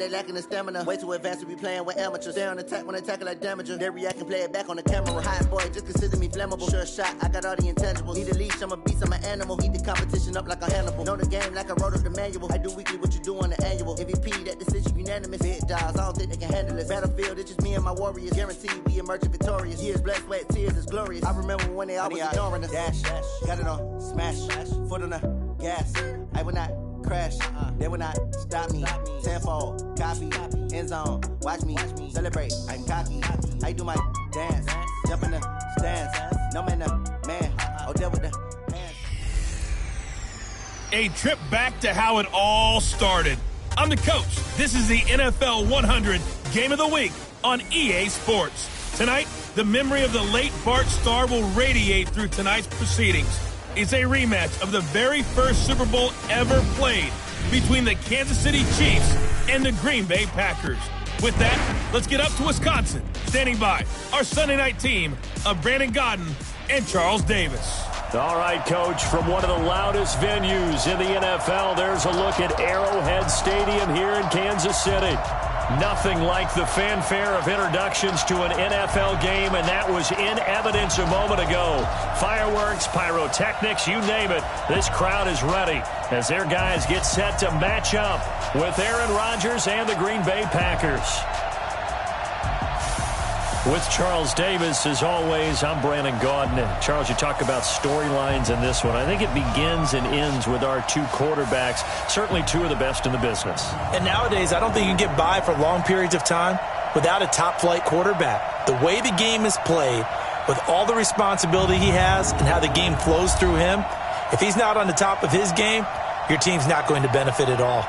They lacking the stamina. Way too advanced to be playing with amateurs. They on attack when they tackle like damager. They react and play it back on the camera. Hot boy, just consider me flammable. Sure shot, I got all the intangibles. Need a leash, I'm a beast, I'm an animal. Heat the competition up like a Hannibal. Know the game like I wrote up the manual. I do weekly what you do on the annual. MVP, that decision unanimous. Big dogs, I don't think they can handle it. Battlefield, it's just me and my warriors. Guaranteed we emerging victorious. Years, blood, sweat, tears is glorious. I remember when they always ignoring us. Dash, got it on, smash, foot on the gas. I will not crash, they will not stop me. Tenfold, copy, end zone, watch me celebrate. I'm cocky, I do my dance, jump in the stands. No man, man, oh there with the hands. A trip back to how it all started. I'm the coach. This is the NFL 100 Game of the Week on EA Sports. Tonight, the memory of the late Bart Starr will radiate through tonight's proceedings. It's a rematch of the very first Super Bowl ever played between the Kansas City Chiefs and the Green Bay Packers. With that, let's get up to Wisconsin. Standing by, our Sunday night team of Brandon Godden and Charles Davis. All right, Coach, from one of the loudest venues in the NFL, there's a look at Arrowhead Stadium here in Kansas City. Nothing like the fanfare of introductions to an NFL game, and that was in evidence a moment ago. Fireworks, pyrotechnics, you name it. This crowd is ready as their guys get set to match up with Aaron Rodgers and the Green Bay Packers. With Charles Davis, as always, I'm Brandon Gaudin. And Charles, you talk about storylines in this one. I think it begins and ends with our two quarterbacks, certainly two of the best in the business. And nowadays, I don't think you can get by for long periods of time without a top-flight quarterback. The way the game is played, with all the responsibility he has and how the game flows through him, if he's not on the top of his game, your team's not going to benefit at all.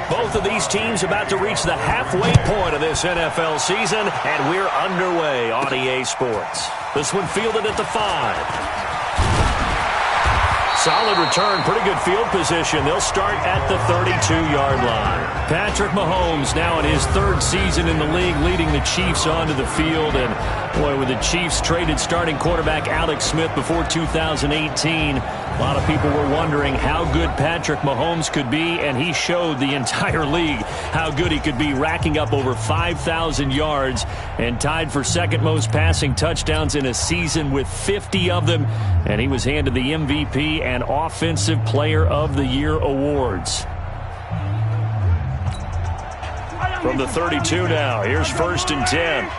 Both of these teams about to reach the halfway point of this NFL season, and we're underway on EA Sports. This one fielded at the 5. Solid return, pretty good field position. They'll start at the 32-yard line. Patrick Mahomes now in his third season in the league, leading the Chiefs onto the field. And, boy, with the Chiefs traded starting quarterback Alex Smith before 2018, A lot of people were wondering how good Patrick Mahomes could be, and he showed the entire league how good he could be, racking up over 5,000 yards and tied for second most passing touchdowns in a season with 50 of them. And he was handed the MVP and Offensive Player of the Year awards. From the 32 now, here's 1st and 10.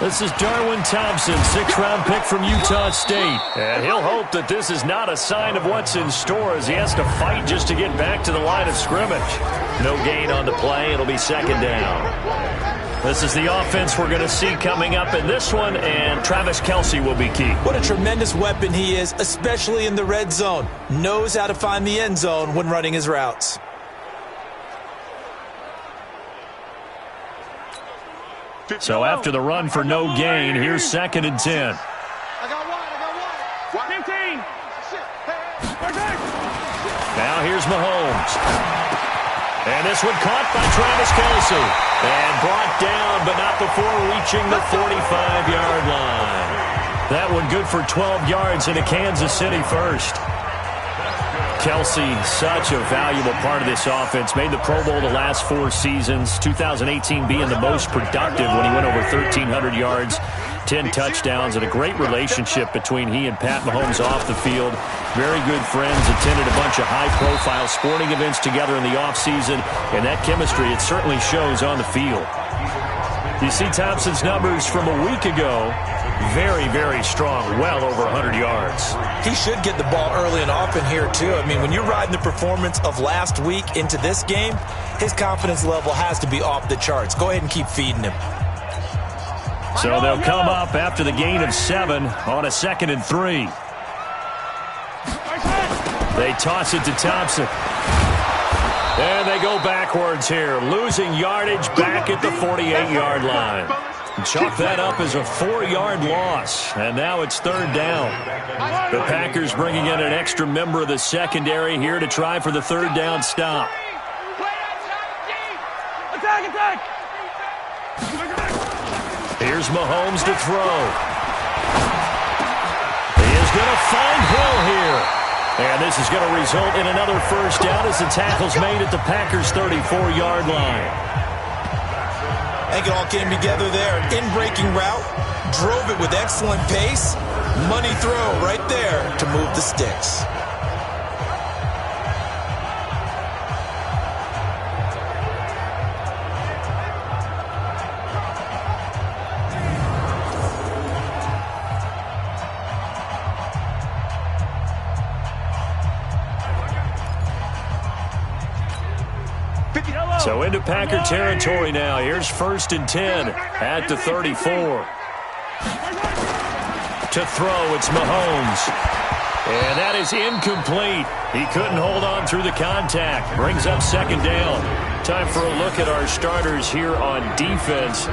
This is Darwin Thompson, 6th-round pick from Utah State. And he'll hope that this is not a sign of what's in store as he has to fight just to get back to the line of scrimmage. No gain on the play. It'll be 2nd down. This is the offense we're going to see coming up in this one, and Travis Kelce will be key. What a tremendous weapon he is, especially in the red zone. Knows how to find the end zone when running his routes. So after the run for no gain, here's 2nd and 10. I got one. 15. Now here's Mahomes. And this one caught by Travis Kelce. And brought down, but not before reaching the 45-yard line. That one good for 12 yards into Kansas City first. Kelce, such a valuable part of this offense. Made the Pro Bowl the last 4 seasons. 2018 being the most productive when he went over 1,300 yards, 10 touchdowns, and a great relationship between he and Pat Mahomes off the field. Very good friends, attended a bunch of high-profile sporting events together in the offseason, and that chemistry, it certainly shows on the field. You see Thompson's numbers from a week ago. Very, very strong, well over 100 yards. He should get the ball early and often here, too. I mean, when you're riding the performance of last week into this game, his confidence level has to be off the charts. Go ahead and keep feeding him. So they'll come up after the gain of 7 on a 2nd and 3. They toss it to Thompson. And they go backwards here, losing yardage back at the 48-yard line. Chalk that up as a 4-yard loss, and now it's 3rd down. The Packers bringing in an extra member of the secondary here to try for the 3rd down stop. Here's Mahomes to throw. He is going to find Hill here. And this is going to result in another 1st down as the tackle's made at the Packers' 34-yard line. I think it all came together there. In-breaking route, drove it with excellent pace. Money throw right there to move the sticks. So into Packer territory now. Here's 1st and 10 at the 34. To throw, it's Mahomes. And that is incomplete. He couldn't hold on through the contact. Brings up 2nd down. Time for a look at our starters here on defense.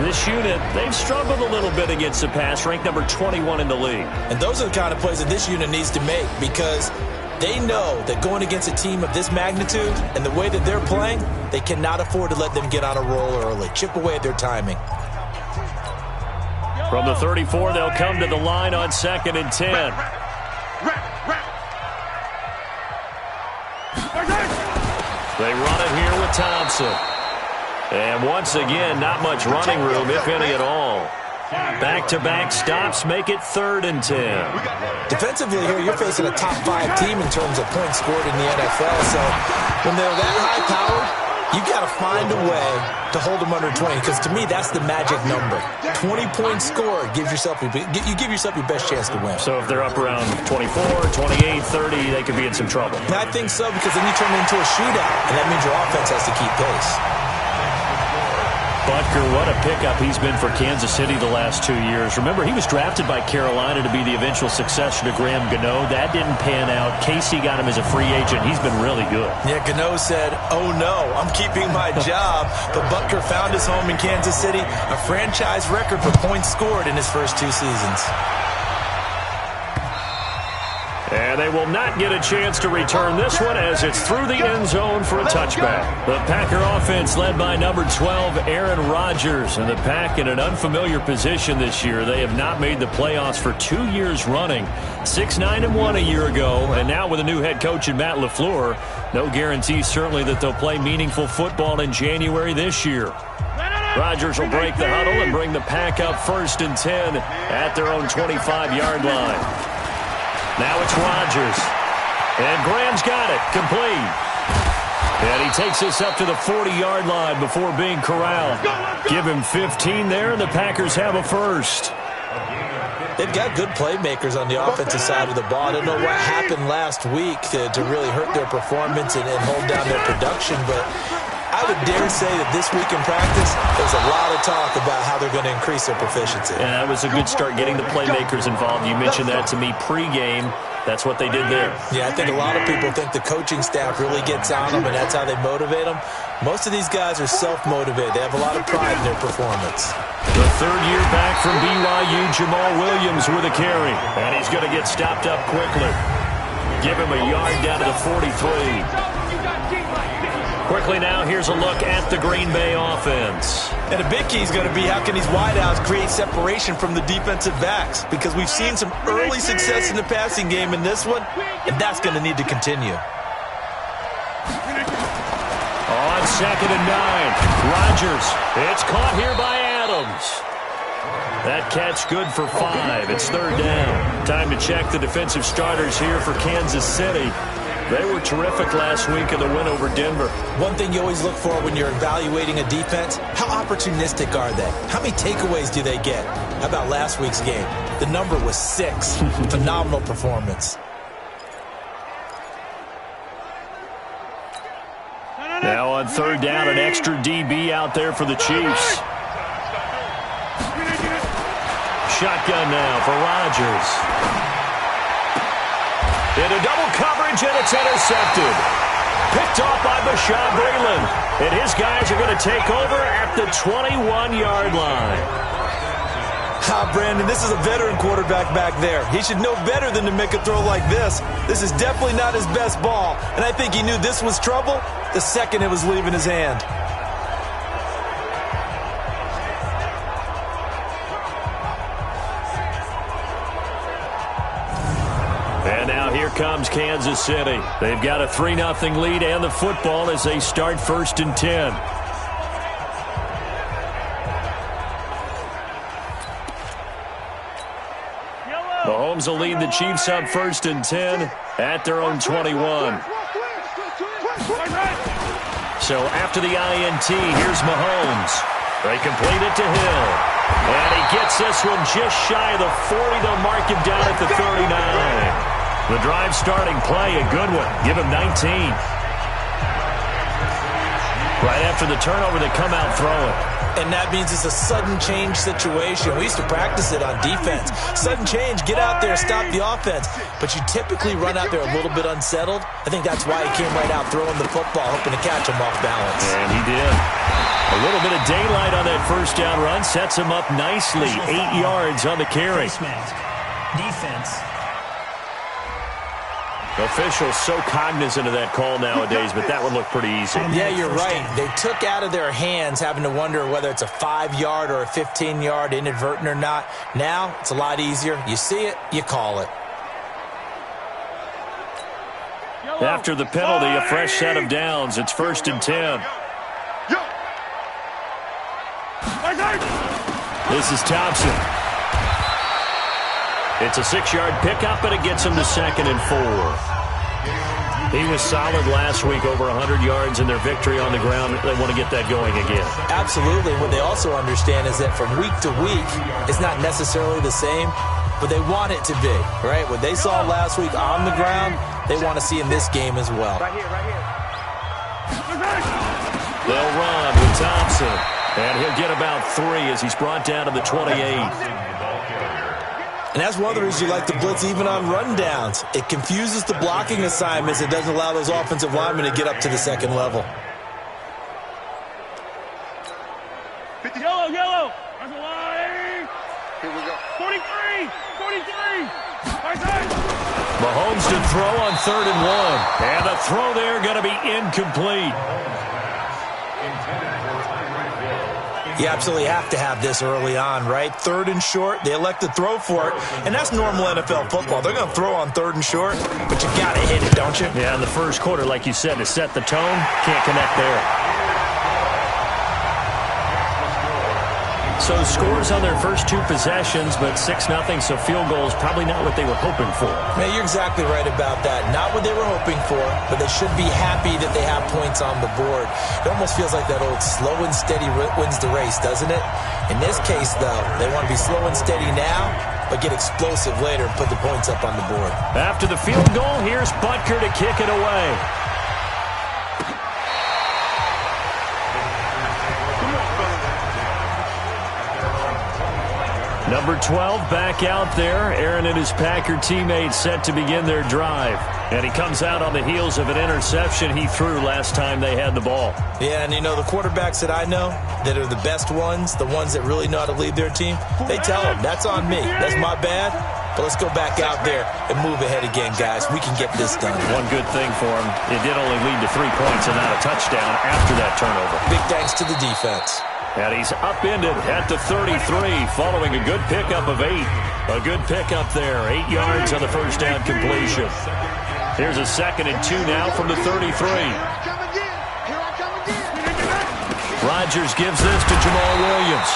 This unit, they've struggled a little bit against the pass, ranked number 21 in the league. And those are the kind of plays that this unit needs to make, because they know that going against a team of this magnitude and the way that they're playing, they cannot afford to let them get on a roll early. Chip away at their timing. From the 34, they'll come to the line on 2nd and 10. They run it here with Thompson. And once again, not much running room, if any at all. Back-to-back stops make it 3rd and 10. Defensively here, you're facing a top 5 team in terms of points scored in the NFL. So when they're that high-powered, you got to find a way to hold them under 20, because to me, that's the magic number. 20 points scored gives yourself you give yourself your best chance to win. So if they're up around 24, 28, 30, they could be in some trouble. And I think so, because then you turn it into a shootout, and that means your offense has to keep pace. Butker, what a pickup he's been for Kansas City the last 2 years. Remember, he was drafted by Carolina to be the eventual successor to Graham Gano. That didn't pan out. Casey got him as a free agent. He's been really good. Yeah, Gano said, oh no, I'm keeping my job. But Butker found his home in Kansas City, a franchise record for points scored in his first 2 seasons. And they will not get a chance to return this one as it's through the end zone for a touchback. The Packer offense led by number 12, Aaron Rodgers. And the Pack in an unfamiliar position this year. They have not made the playoffs for 2 years running. 6-9-1 a year ago. And now with a new head coach in Matt LaFleur, no guarantee certainly that they'll play meaningful football in January this year. Rodgers will break the huddle and bring the Pack up 1st and 10 at their own 25-yard line. Now it's Rodgers. And Graham's got it. Complete. And he takes us up to the 40-yard line before being corralled. Give him 15 there, and the Packers have a first. They've got good playmakers on the offensive side of the ball. I don't know what happened last week to really hurt their performance and hold down their production, but I would dare say that this week in practice, there's a lot of talk about how they're going to increase their proficiency. And that was a good start getting the playmakers involved. You mentioned that to me pregame. That's what they did there. Yeah, I think a lot of people think the coaching staff really gets on them, and that's how they motivate them. Most of these guys are self-motivated. They have a lot of pride in their performance. The third year back from BYU, Jamal Williams with a carry. And he's going to get stopped up quickly. Give him a yard down to the 43. Quickly now, here's a look at the Green Bay offense. And a big key is going to be how can these wideouts create separation from the defensive backs, because we've seen some early success in the passing game in this one, and that's going to need to continue. On 2nd and 9, Rodgers. It's caught here by Adams. That catch good for 5. It's 3rd down. Time to check the defensive starters here for Kansas City. They were terrific last week in the win over Denver. One thing you always look for when you're evaluating a defense, how opportunistic are they? How many takeaways do they get? How about last week's game? The number was 6. Phenomenal performance. Now on 3rd down, an extra DB out there for the Chiefs. Shotgun now for Rodgers. Into double coverage, and it's intercepted. Picked off by Bashaud Breeland. And his guys are going to take over at the 21-yard line. Brandon, this is a veteran quarterback back there. He should know better than to make a throw like this. This is definitely not his best ball. And I think he knew this was trouble the second it was leaving his hand. Here comes Kansas City. They've got a 3-0 lead and the football as they start 1st and 10. Mahomes will lead the Chiefs up 1st and 10 at their own 21. So after the INT, here's Mahomes. They complete it to Hill. And he gets this one just shy of the 40. They'll mark him down at the 39. The drive starting play, a good one. Give him 19. Right after the turnover, they come out throwing. And that means it's a sudden change situation. We used to practice it on defense. Sudden change, get out there, stop the offense. But you typically run out there a little bit unsettled. I think that's why he came right out throwing the football, hoping to catch him off balance. And he did. A little bit of daylight on that 1st down run sets him up nicely. 8 yards on the carry. Defense. Officials so cognizant of that call nowadays, but that would look pretty easy. Yeah, you're right. They took out of their hands having to wonder whether it's a 5-yard or a 15-yard inadvertent or not. Now, it's a lot easier. You see it, you call it. After the penalty, a fresh set of downs. It's 1st and 10. This is Thompson. It's a 6-yard pickup, and it gets him to 2nd and 4. He was solid last week, over 100 yards in their victory on the ground. They want to get that going again. Absolutely. What they also understand is that from week to week, it's not necessarily the same, but they want it to be, right? What they saw last week on the ground, they want to see in this game as well. Right here. They'll run with Thompson, and he'll get about 3 as he's brought down to the 28. And that's one of the reasons you like to blitz even on rundowns. It confuses the blocking assignments. It doesn't allow those offensive linemen to get up to the second level. Yellow. That's a line. Here we go. 43. Right side. Mahomes to throw on 3rd and 1. And the throw there going to be incomplete. You absolutely have to have this early on, right? 3rd and short, they elect to throw for it, and that's normal NFL football. They're going to throw on 3rd and short, but you got to hit it, don't you? Yeah, in the first quarter, like you said, to set the tone, can't connect there. So scores on their first 2 possessions, but 6-0, so field goals probably not what they were hoping for. Man, you're exactly right about that. Not what they were hoping for, but they should be happy that they have points on the board. It almost feels like that old slow and steady wins the race, doesn't it? In this case, though, they want to be slow and steady now, but get explosive later and put the points up on the board. After the field goal, here's Butker to kick it away. Number 12 back out there. Aaron and his Packer teammates set to begin their drive. And he comes out on the heels of an interception he threw last time they had the ball. Yeah, and you know, the quarterbacks that I know that are the best ones, the ones that really know how to lead their team, they tell them, that's on me. That's my bad. But let's go back out there and move ahead again, guys. We can get this done. One good thing for him, it did only lead to 3 points and not a touchdown after that turnover. Big thanks to the defense. And he's upended at the 33 following a good pickup of 8. A good pickup there. 8 yards on the first down completion. Here's a 2nd and 2 now from the 33. Rodgers gives this to Jamal Williams.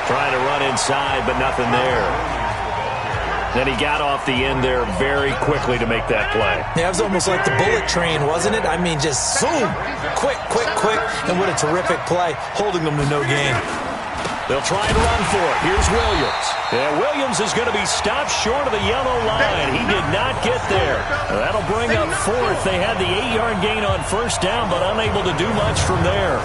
Trying to run inside, but nothing there. Then he got off the end there very quickly to make that play. Yeah, it was almost like the bullet train, wasn't it? I mean, just zoom, quick, and what a terrific play, holding them to no gain. They'll try and run for it. Here's Williams. And Williams is going to be stopped short of the yellow line. He did not get there. That'll bring up 4th. They had the 8-yard gain on first down, but unable to do much from there.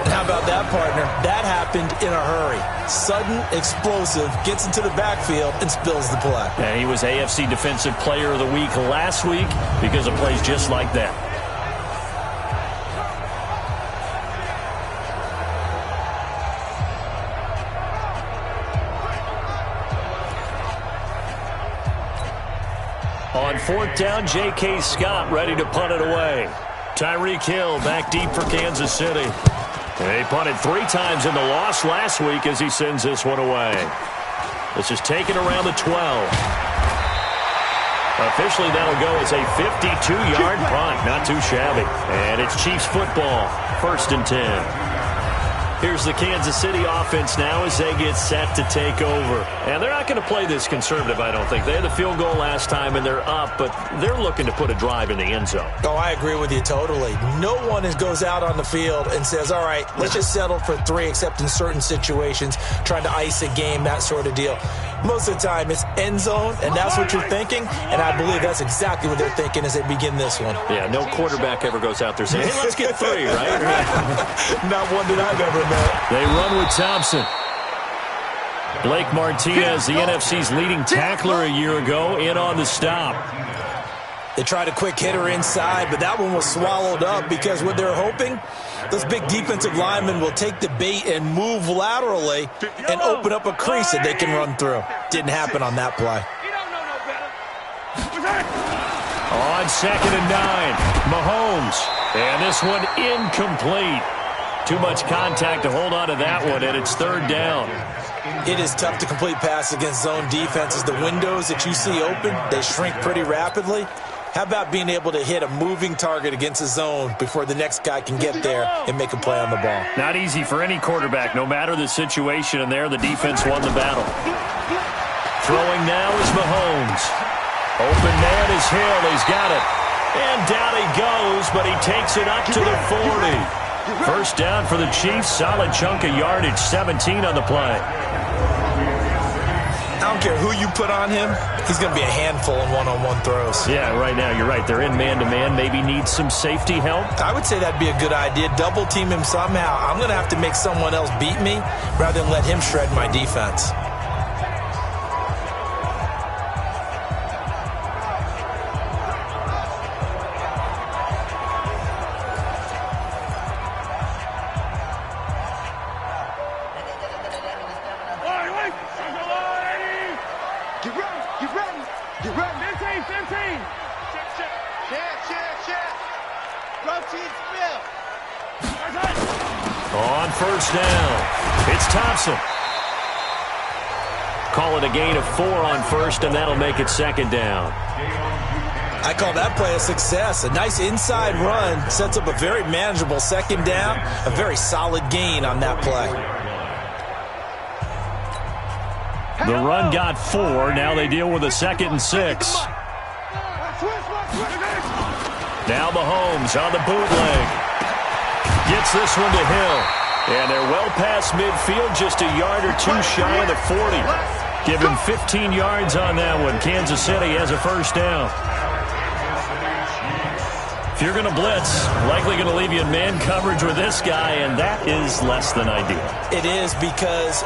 And how about that, partner? That happened in a hurry. Sudden, explosive, gets into the backfield and spills the play. Yeah, he was AFC Defensive Player of the Week last week because of plays just like that. On 4th down, J.K. Scott ready to punt it away. Tyreek Hill back deep for Kansas City. He punted 3 times in the loss last week as he sends this one away. This is taken around the 12. Officially, that'll go as a 52-yard punt. Not too shabby. And it's Chiefs football. 1st and 10. Here's the Kansas City offense now as they get set to take over. And they're not going to play this conservative, I don't think. They had the field goal last time, and they're up, but they're looking to put a drive in the end zone. Oh, I agree with you totally. No one goes out on the field and says, all right, let's just settle for 3, except in certain situations, trying to ice a game, that sort of deal. Most of the time, it's end zone, and that's what you're thinking, and I believe that's exactly what they're thinking as they begin this one. Yeah, no quarterback ever goes out there saying, hey, let's get 3, right? Not one that I've ever met. They run with Thompson. Blake Martinez, the NFC's leading tackler a year ago, in on the stop. They tried a quick hitter inside, but that one was swallowed up because what they're hoping, those big defensive linemen will take the bait and move laterally and open up a crease that they can run through. Didn't happen on that play. On 2nd and 9, Mahomes. And this one incomplete. Too much contact to hold on to that one, and it's 3rd down. It is tough to complete pass against zone defenses. The windows that you see open, they shrink pretty rapidly. How about being able to hit a moving target against a zone before the next guy can get there and make a play on the ball? Not easy for any quarterback, no matter the situation, and there the defense won the battle. Throwing now is Mahomes. Open man is Hill. He's got it. And down he goes, but he takes it up to the 40. First down for the Chiefs. Solid chunk of yardage. 17 on the play. I don't care who you put on him. He's going to be a handful in one-on-one throws. Yeah, right now, you're right. They're in man-to-man. Maybe need some safety help. I would say that'd be a good idea. Double team him somehow. I'm going to have to make someone else beat me rather than let him shred my defense. Get ready. 15. Check. Protein spill. On first down, it's Thompson. Call it a gain of 4 on first, and that'll make it second down. I call that play a success. A nice inside run sets up a very manageable second down. A very solid gain on that play. The run got 4. Now they deal with a 2nd and 6. Now Mahomes on the bootleg. Gets this one to Hill. And they're well past midfield, just a yard or 2 shy of the 40. Give him 15 yards on that one. Kansas City has a first down. If you're going to blitz, likely going to leave you in man coverage with this guy, and that is less than ideal. It is, because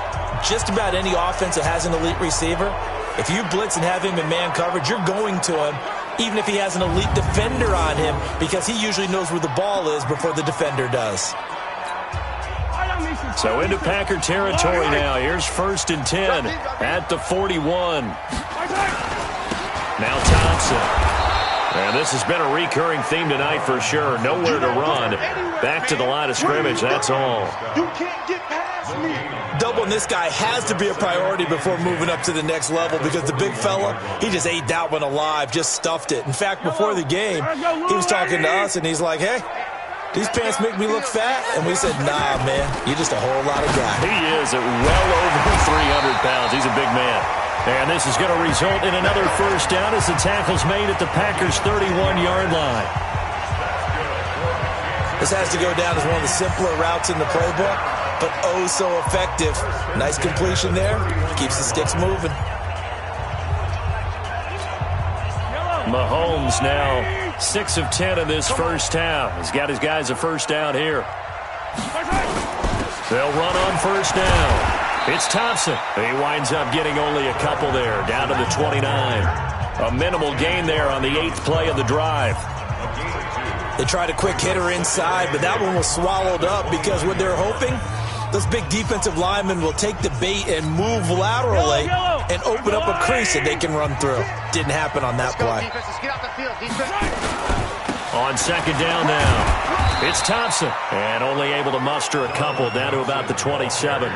just about any offense that has an elite receiver, if you blitz and have him in man coverage, you're going to him, even if he has an elite defender on him, because he usually knows where the ball is before the defender does. So into Packer territory now. Here's 1st and 10 at the 41. Now Thompson. And this has been a recurring theme tonight for sure. Nowhere to run. Back to the line of scrimmage, that's all. You can't get past me. Doubling this guy has to be a priority before moving up to the next level, because the big fella, he just ate that one alive, just stuffed it. In fact, before the game, he was talking to us, and he's like, hey, these pants make me look fat. And we said, nah, man, you're just a whole lot of guy. He is at well over 300 pounds. He's a big man. And this is going to result in another first down as the tackle's made at the Packers' 31-yard line. This has to go down as one of the simpler routes in the playbook, but oh so effective. Nice completion there. Keeps the sticks moving. Mahomes now 6 of 10 in this first half. He's got his guys a first down here. They'll run on first down. It's Thompson. He winds up getting only a couple there, down to the 29. A minimal gain there on the 8th play of the drive. They tried a quick hitter inside, but that one was swallowed up, because what they're hoping, those big defensive linemen will take the bait and move laterally and open up a crease that they can run through. Didn't happen on that play. On second down now, it's Thompson. And only able to muster a couple, down to about the 27.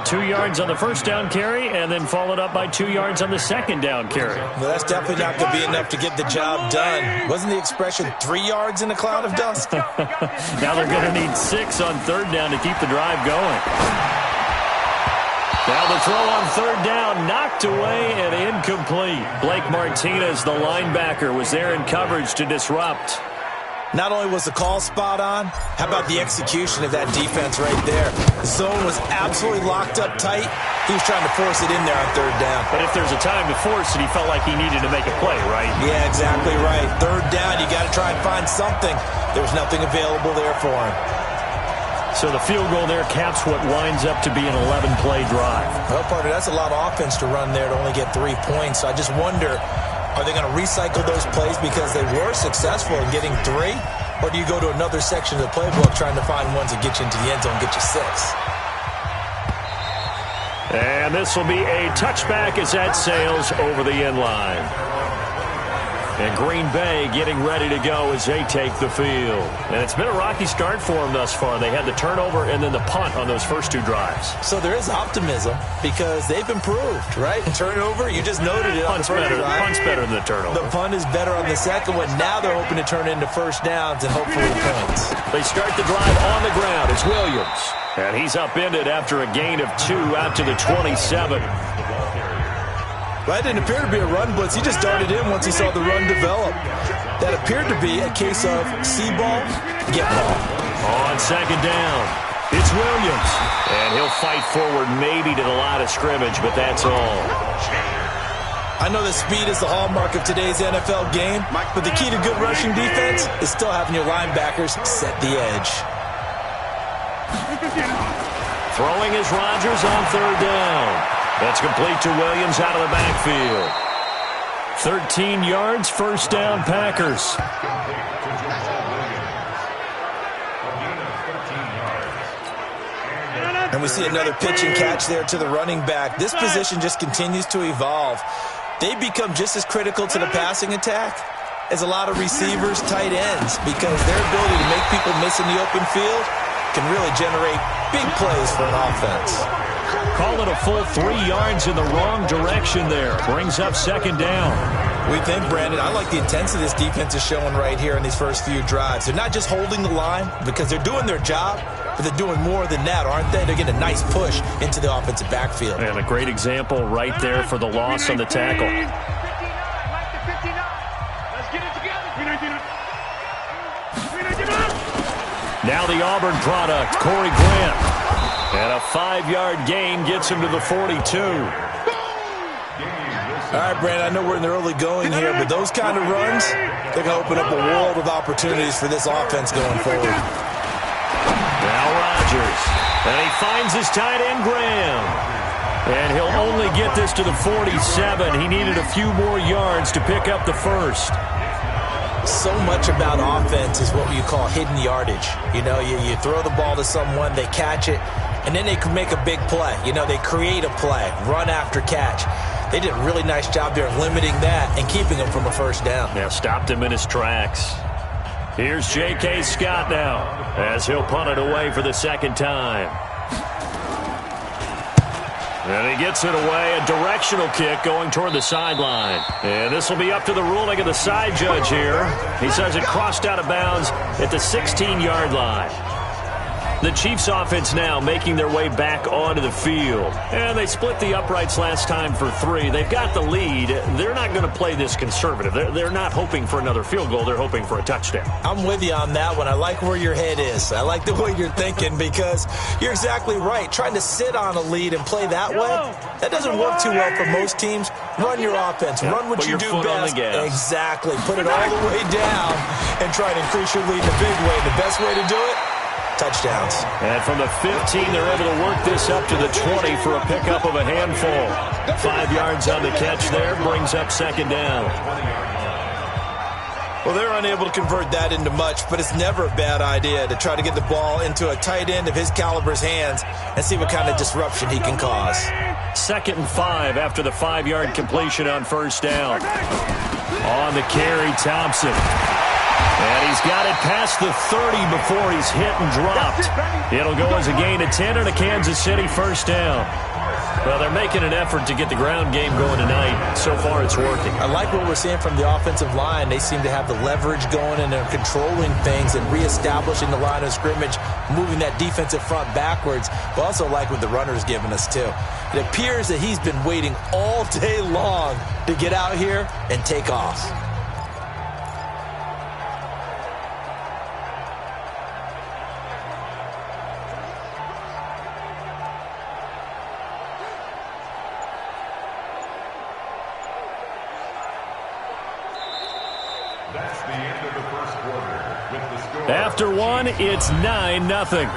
2 yards on the first down carry, and then followed up by 2 yards on the second down carry. Well, that's definitely not going to be enough to get the job done. Wasn't the expression 3 yards in a cloud of dust? Now they're going to need 6 on third down to keep the drive going. Now the throw on third down, knocked away and incomplete. Blake Martinez, the linebacker, was there in coverage to disrupt. Not only was the call spot on, how about the execution of that defense right there? The zone was absolutely locked up tight. He was trying to force it in there on third down. But if there's a time to force it, he felt like he needed to make a play, right? Yeah, exactly right. Third down, you got to try and find something. There was nothing available there for him. So the field goal there caps what winds up to be an 11-play drive. Well, partner, that's a lot of offense to run there to only get 3 points. So I just wonder, are they going to recycle those plays because they were successful in getting 3? Or do you go to another section of the playbook trying to find ones that get you into the end zone, get you 6? And this will be a touchback as that sails over the end line. And Green Bay getting ready to go as they take the field. And it's been a rocky start for them thus far. They had the turnover and then the punt on those first 2 drives. So there is optimism because they've improved, right? Turnover, you just noted it. Punt's better than the turnover. The punt is better on the second one. Now they're hoping to turn into first downs and hopefully points. They start the drive on the ground. It's Williams. And he's upended after a gain of 2 out to the 27. That didn't appear to be a run blitz. He just darted in once he saw the run develop. That appeared to be a case of see ball, get ball. On second down, it's Williams. And he'll fight forward maybe to the line of scrimmage, but that's all. I know that speed is the hallmark of today's NFL game, but the key to good rushing defense is still having your linebackers set the edge. Throwing is Rodgers on third down. That's complete to Williams out of the backfield. 13 yards, first down, Packers. And we see another pitch and catch there to the running back. This position just continues to evolve. They become just as critical to the passing attack as a lot of receivers, tight ends, because their ability to make people miss in the open field can really generate big plays for an offense. Call it a full 3 yards in the wrong direction there. Brings up second down. We think, Brandon, I like the intensity this defense is showing right here in these first few drives. They're not just holding the line because they're doing their job, but they're doing more than that, aren't they? They're getting a nice push into the offensive backfield. And a great example right there for the loss on the tackle. 59, Mike to 59. Let's get it together. 399. Now the Auburn product, Corey Grant. And a 5-yard gain gets him to the 42. All right, Brandon, I know we're in the early going here, but those kind of runs, they're going to open up a world of opportunities for this offense going forward. Now Rodgers. And he finds his tight end, Graham. And he'll only get this to the 47. He needed a few more yards to pick up the first. So much about offense is what you call hidden yardage. You know, you throw the ball to someone, they catch it, and then they can make a big play. You know, they create a play, run after catch. They did a really nice job there of limiting that and keeping him from a first down. Yeah, stopped him in his tracks. Here's J.K. Scott now as he'll punt it away for the second time. And he gets it away, a directional kick going toward the sideline. And this will be up to the ruling of the side judge here. He says it crossed out of bounds at the 16-yard line. The Chiefs offense now making their way back onto the field. And they split the uprights last time for 3. They've got the lead. They're not going to play this conservative. They're not hoping for another field goal. They're hoping for a touchdown. I'm with you on that one. I like where your head is. I like the way you're thinking because you're exactly right. Trying to sit on a lead and play that way, that doesn't work too well for most teams. Run your offense. Run what you do best. Exactly. Put it all the way down and try to increase your lead in a big way. The best way to do it, touchdowns. And from the 15, they're able to work this up to the 20 for a pickup of a handful. 5 yards on the catch there, brings up second down. Well, they're unable to convert that into much, but it's never a bad idea to try to get the ball into a tight end of his caliber's hands and see what kind of disruption he can cause. 2nd and 5 after the 5-yard completion on first down. On the carry, Thompson. And he's got it past the 30 before he's hit and dropped. It'll go as a gain of 10 and a Kansas City first down. Well, they're making an effort to get the ground game going tonight. So far, it's working. I like what we're seeing from the offensive line. They seem to have the leverage going, and they're controlling things and reestablishing the line of scrimmage, moving that defensive front backwards. But also like what the runner's giving us, too. It appears that he's been waiting all day long to get out here and take off. After one, it's 9-0.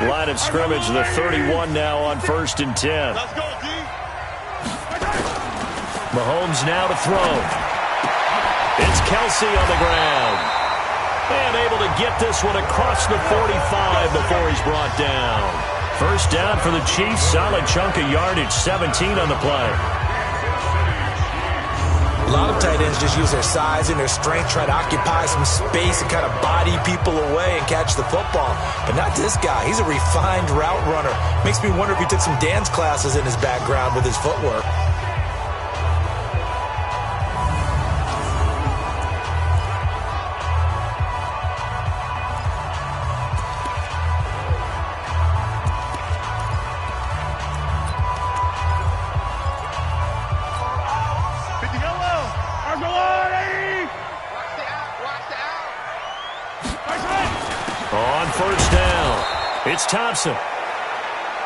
Line of scrimmage, the 31 now on 1st and 10. Let's go, D. Mahomes now to throw. It's Kelsey on the ground. And able to get this one across the 45 before he's brought down. First down for the Chiefs. Solid chunk of yardage. 17 on the play. A lot of tight ends just use their size and their strength, try to occupy some space and kind of body people away and catch the football. But not this guy. He's a refined route runner. Makes me wonder if he took some dance classes in his background with his footwork. On first down, it's Thompson.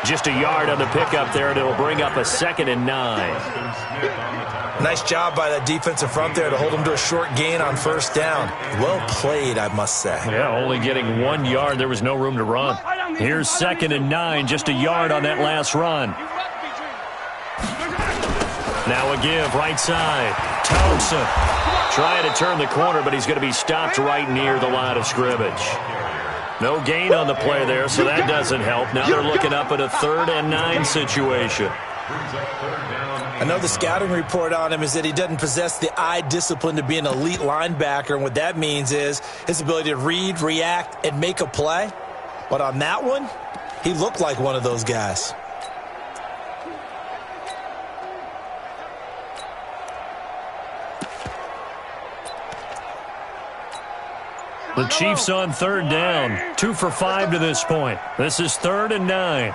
Just a yard on the pickup there, and it'll bring up a 2nd and 9. Nice job by that defensive front there to hold him to a short gain on 1st down. Well played, I must say. Yeah, only getting 1 yard. There was no room to run. Here's 2nd and 9, just a yard on that last run. Now a give, right side. Thompson trying to turn the corner, but he's going to be stopped right near the line of scrimmage. No gain on the play there, so that doesn't help. Now they're looking up at a 3rd and 9 situation. I know the scouting report on him is that he doesn't possess the eye discipline to be an elite linebacker, and what that means is his ability to read, react, and make a play. But on that one, he looked like one of those guys. The Chiefs on 3rd down. 2 for 5 to this point. This is 3rd and 9.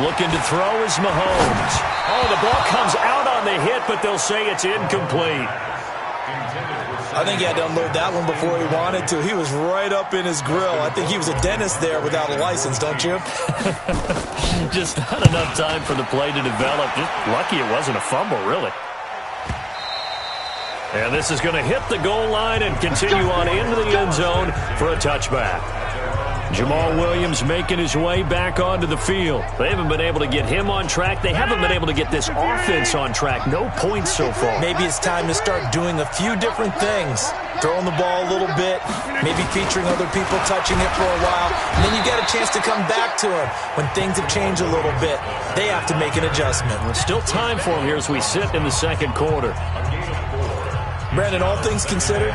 Looking to throw is Mahomes. Oh, the ball comes out on the hit, but they'll say it's incomplete. I think he had to unload that one before he wanted to. He was right up in his grill. I think he was a dentist there without a license, don't you? Just not enough time for the play to develop. Just lucky it wasn't a fumble, really. And this is going to hit the goal line and continue on into the end zone for a touchback. Jamal Williams making his way back onto the field. They haven't been able to get him on track. They haven't been able to get this offense on track. No points so far. Maybe it's time to start doing a few different things. Throwing the ball a little bit, maybe featuring other people touching it for a while, and then you get a chance to come back to him when things have changed a little bit. They have to make an adjustment. There's still time for him here as we sit in the 2nd quarter. Brandon, all things considered,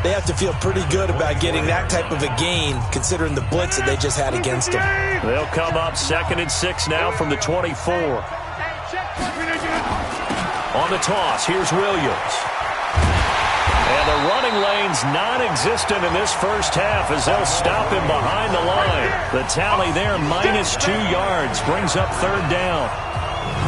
they have to feel pretty good about getting that type of a gain considering the blitz that they just had against them. They'll come up 2nd and 6 now from the 24. On the toss, here's Williams. And the running lane's non-existent in this first half as they'll stop him behind the line. The tally there, -2 yards, brings up 3rd down.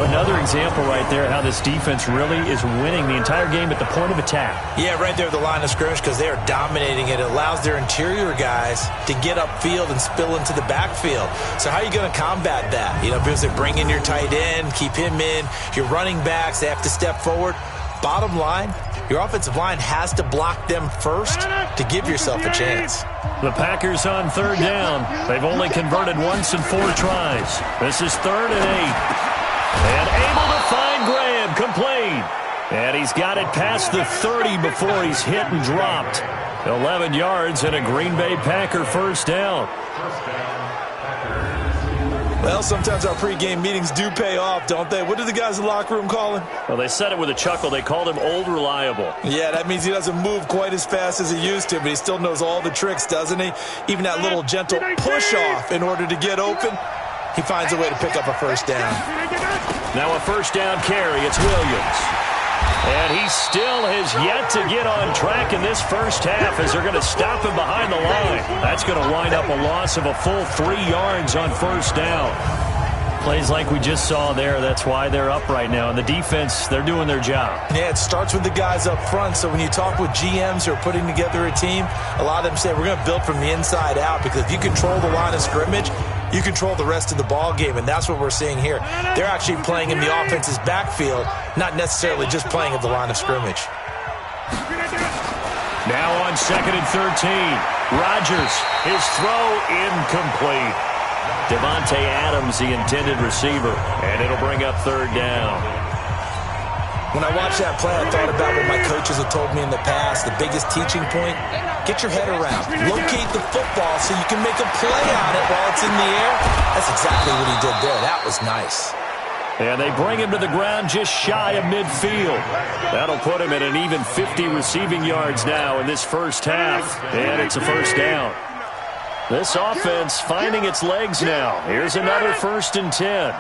Another example right there how this defense really is winning the entire game at the point of attack. Yeah, right there at the line of scrimmage because they are dominating it. It allows their interior guys to get upfield and spill into the backfield. So how are you going to combat that? You know, because they bring in your tight end, keep him in, your running backs, they have to step forward. Bottom line, your offensive line has to block them first to give yourself a chance. The Packers on 3rd down. They've only converted once in 4 tries. This is 3rd and 8. And able to find Graham, complete. And he's got it past the 30 before he's hit and dropped. 11 yards and a Green Bay Packer 1st down. Well, sometimes our pregame meetings do pay off, don't they? What do the guys in the locker room call him? Well, they said it with a chuckle. They called him Old Reliable. Yeah, that means he doesn't move quite as fast as he used to, but he still knows all the tricks, doesn't he? Even that little gentle push-off in order to get open. He finds a way to pick up a 1st down. Now a 1st down carry. It's Williams. And he still has yet to get on track in this first half as they're going to stop him behind the line. That's going to wind up a loss of a full 3 yards on 1st down. Plays like we just saw there. That's why they're up right now. And the defense, they're doing their job. Yeah, it starts with the guys up front. So when you talk with GMs who are putting together a team, a lot of them say we're going to build from the inside out because if you control the line of scrimmage, you control the rest of the ball game, and that's what we're seeing here. They're actually playing in the offense's backfield, not necessarily just playing at the line of scrimmage. Now on 2nd and 13. Rodgers, his throw incomplete. Devontae Adams, the intended receiver, and it'll bring up 3rd down. When I watched that play, I thought about what my coaches have told me in the past. The biggest teaching point, get your head around. Locate the football so you can make a play on it while it's in the air. That's exactly what he did there. That was nice. And they bring him to the ground just shy of midfield. That'll put him at an even 50 receiving yards now in this first half. And it's a 1st down. This offense finding its legs now. Here's another 1st and 10.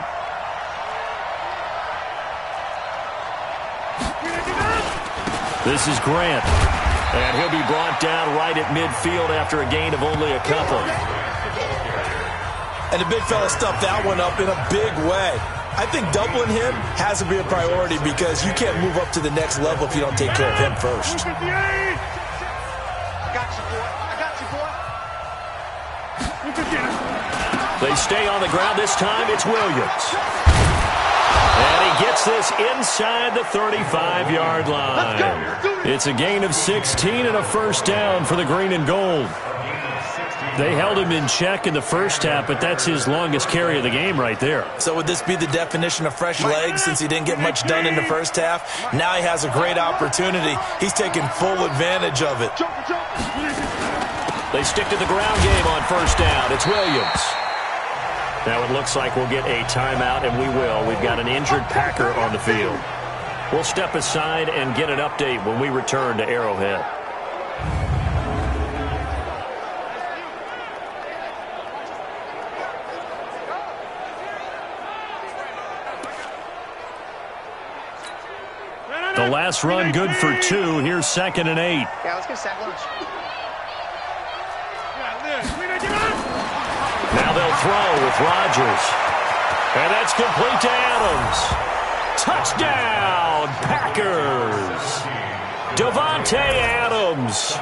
This is Grant. And he'll be brought down right at midfield after a gain of only a couple. And the big fella stuffed that one up in a big way. I think doubling him has to be a priority because you can't move up to the next level if you don't take care of him first. I got you, boy. I got you, boy. They stay on the ground. This time it's Williams. And he gets this inside the 35-yard line. It's a gain of 16 and a first down for the green and gold. They held him in check in the first half, but that's his longest carry of the game right there. So would this be the definition of fresh legs since he didn't get much done in the first half? Now he has a great opportunity. He's taking full advantage of it. They stick to the ground game on first down. It's Williams. Now it looks like we'll get a timeout, and we will. We've got an injured Packer on the field. We'll step aside and get an update when we return to Arrowhead. The last run good for 2. Here's 2nd and 8. Yeah, let's get sack lunch. Now they'll throw with Rodgers. And that's complete to Adams. Touchdown, Packers. Davante Adams.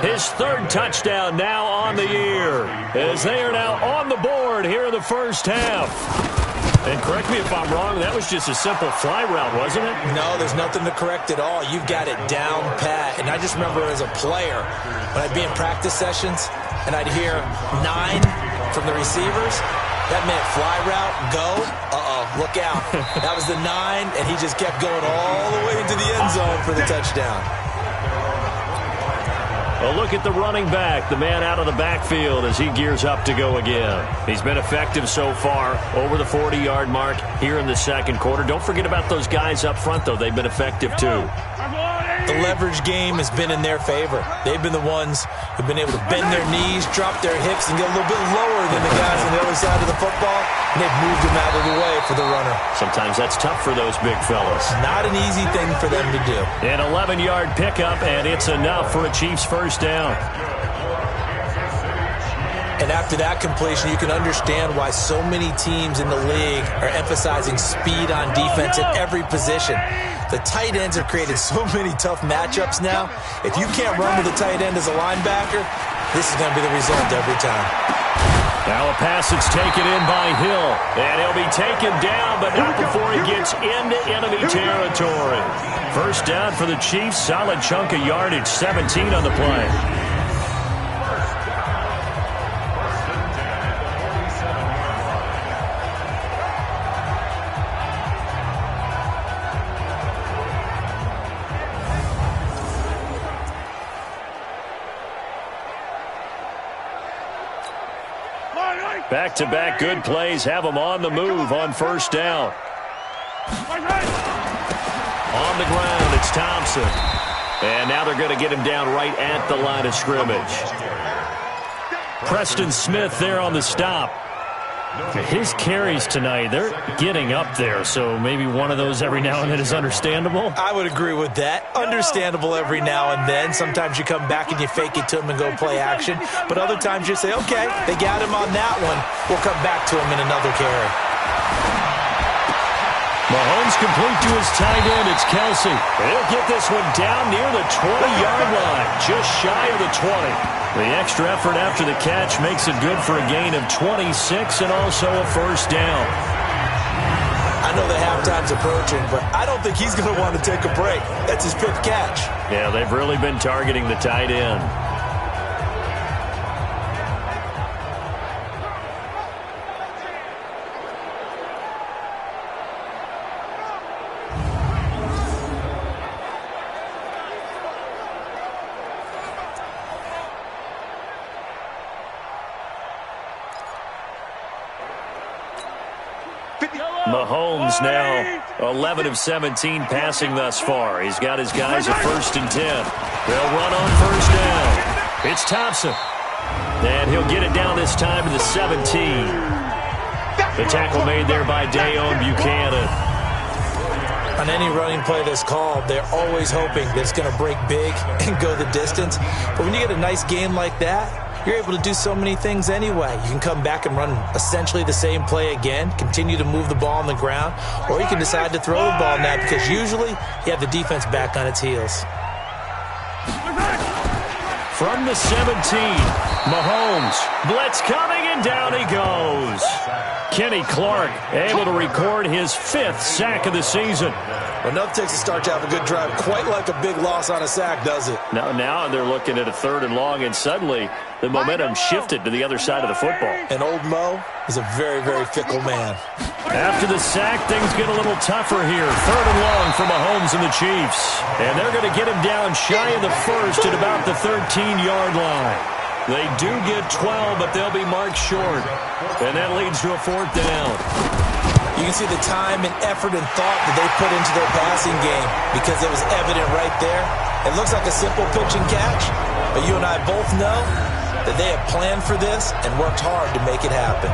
His 3rd touchdown now on the year, as they are now on the board here in the first half. And correct me if I'm wrong, that was just a simple fly route, wasn't it? No, there's nothing to correct at all. You've got it down pat. And I just remember as a player, when I'd be in practice sessions and I'd hear 9 from the receivers, that meant fly route, go, look out. That was the 9, and he just kept going all the way into the end zone for the touchdown. A look at the running back, the man out of the backfield as he gears up to go again. He's been effective so far, over the 40-yard mark here in the second quarter. Don't forget about those guys up front, though. They've been effective, too. The leverage game has been in their favor. They've been the ones who've been able to bend their knees, drop their hips, and get a little bit lower than the guys on the other side of the football, and they've moved them out of the way for the runner. Sometimes that's tough for those big fellas. Not an easy thing for them to do. An 11-yard pickup, and it's enough for a Chiefs first down. And after that completion, you can understand why so many teams in the league are emphasizing speed on defense at every position. The tight ends have created so many tough matchups now. If you can't run with a tight end as a linebacker, this is going to be the result every time. Now a pass that's taken in by Hill. And he'll be taken down, but not before he gets into enemy territory. First down for the Chiefs. Solid chunk of yardage. 17 on the play. Back-to-back good plays have them on the move on first down. On the ground, it's Thompson. And now they're going to get him down right at the line of scrimmage. Preston Smith there on the stop. His carries tonight, they're getting up there, so maybe one of those every now and then is understandable. I would agree with that. Understandable every now and then. Sometimes you come back and you fake it to him and go play action. But other times you say, okay, they got him on that one. We'll come back to him in another carry. Mahomes complete to his tight end. It's Kelsey. He'll get this one down near the 20-yard line, just shy of the 20. The extra effort after the catch makes it good for a gain of 26 and also a first down. I know the halftime's approaching, but I don't think he's going to want to take a break. That's his 5th catch. Yeah, they've really been targeting the tight end. Mahomes now 11 of 17 passing thus far. He's got his guys at 1st and 10. They'll run on first down. It's Thompson. And he'll get it down this time to the 17. The tackle made there by Dayon Buchanan. On any running play that's called, they're always hoping that it's going to break big and go the distance. But when you get a nice game like that, you're able to do so many things anyway. You can come back and run essentially the same play again, continue to move the ball on the ground, or you can decide to throw the ball now because usually you have the defense back on its heels. From the 17, Mahomes. Mahomes. Blitz coming, and down he goes. Kenny Clark able to record his 5th sack of the season. Well, nothing takes a start to have a good drive. Quite like a big loss on a sack, does it? Now they're looking at a 3rd and long, and suddenly the momentum shifted to the other side of the football. And old Mo is a very, very fickle man. After the sack, things get a little tougher here. 3rd and long for Mahomes and the Chiefs. And they're going to get him down shy of the 1st at about the 13-yard line. They do get 12, but they'll be marked short. And that leads to a 4th down. You can see the time and effort and thought that they put into their passing game because it was evident right there. It looks like a simple pitch and catch, but you and I both know that they have planned for this and worked hard to make it happen.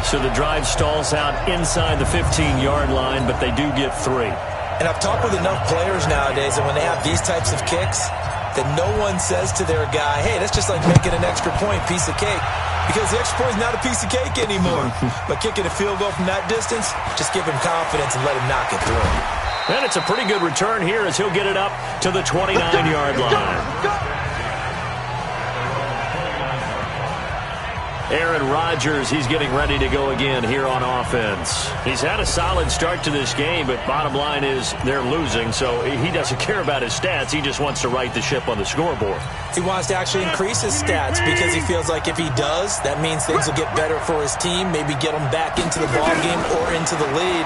So the drive stalls out inside the 15-yard line, but they do get 3. And I've talked with enough players nowadays that when they have these types of kicks, that no one says to their guy, hey, that's just like making an extra point, piece of cake. Because the extra point is not a piece of cake anymore. But kicking a field goal from that distance, just give him confidence and let him knock it through. And it's a pretty good return here as he'll get it up to the 29-yard line. Aaron Rodgers, he's getting ready to go again here on offense. He's had a solid start to this game, but bottom line is they're losing, so he doesn't care about his stats. He just wants to right the ship on the scoreboard. He wants to actually increase his stats because he feels like if he does, that means things will get better for his team, maybe get them back into the ball game or into the lead.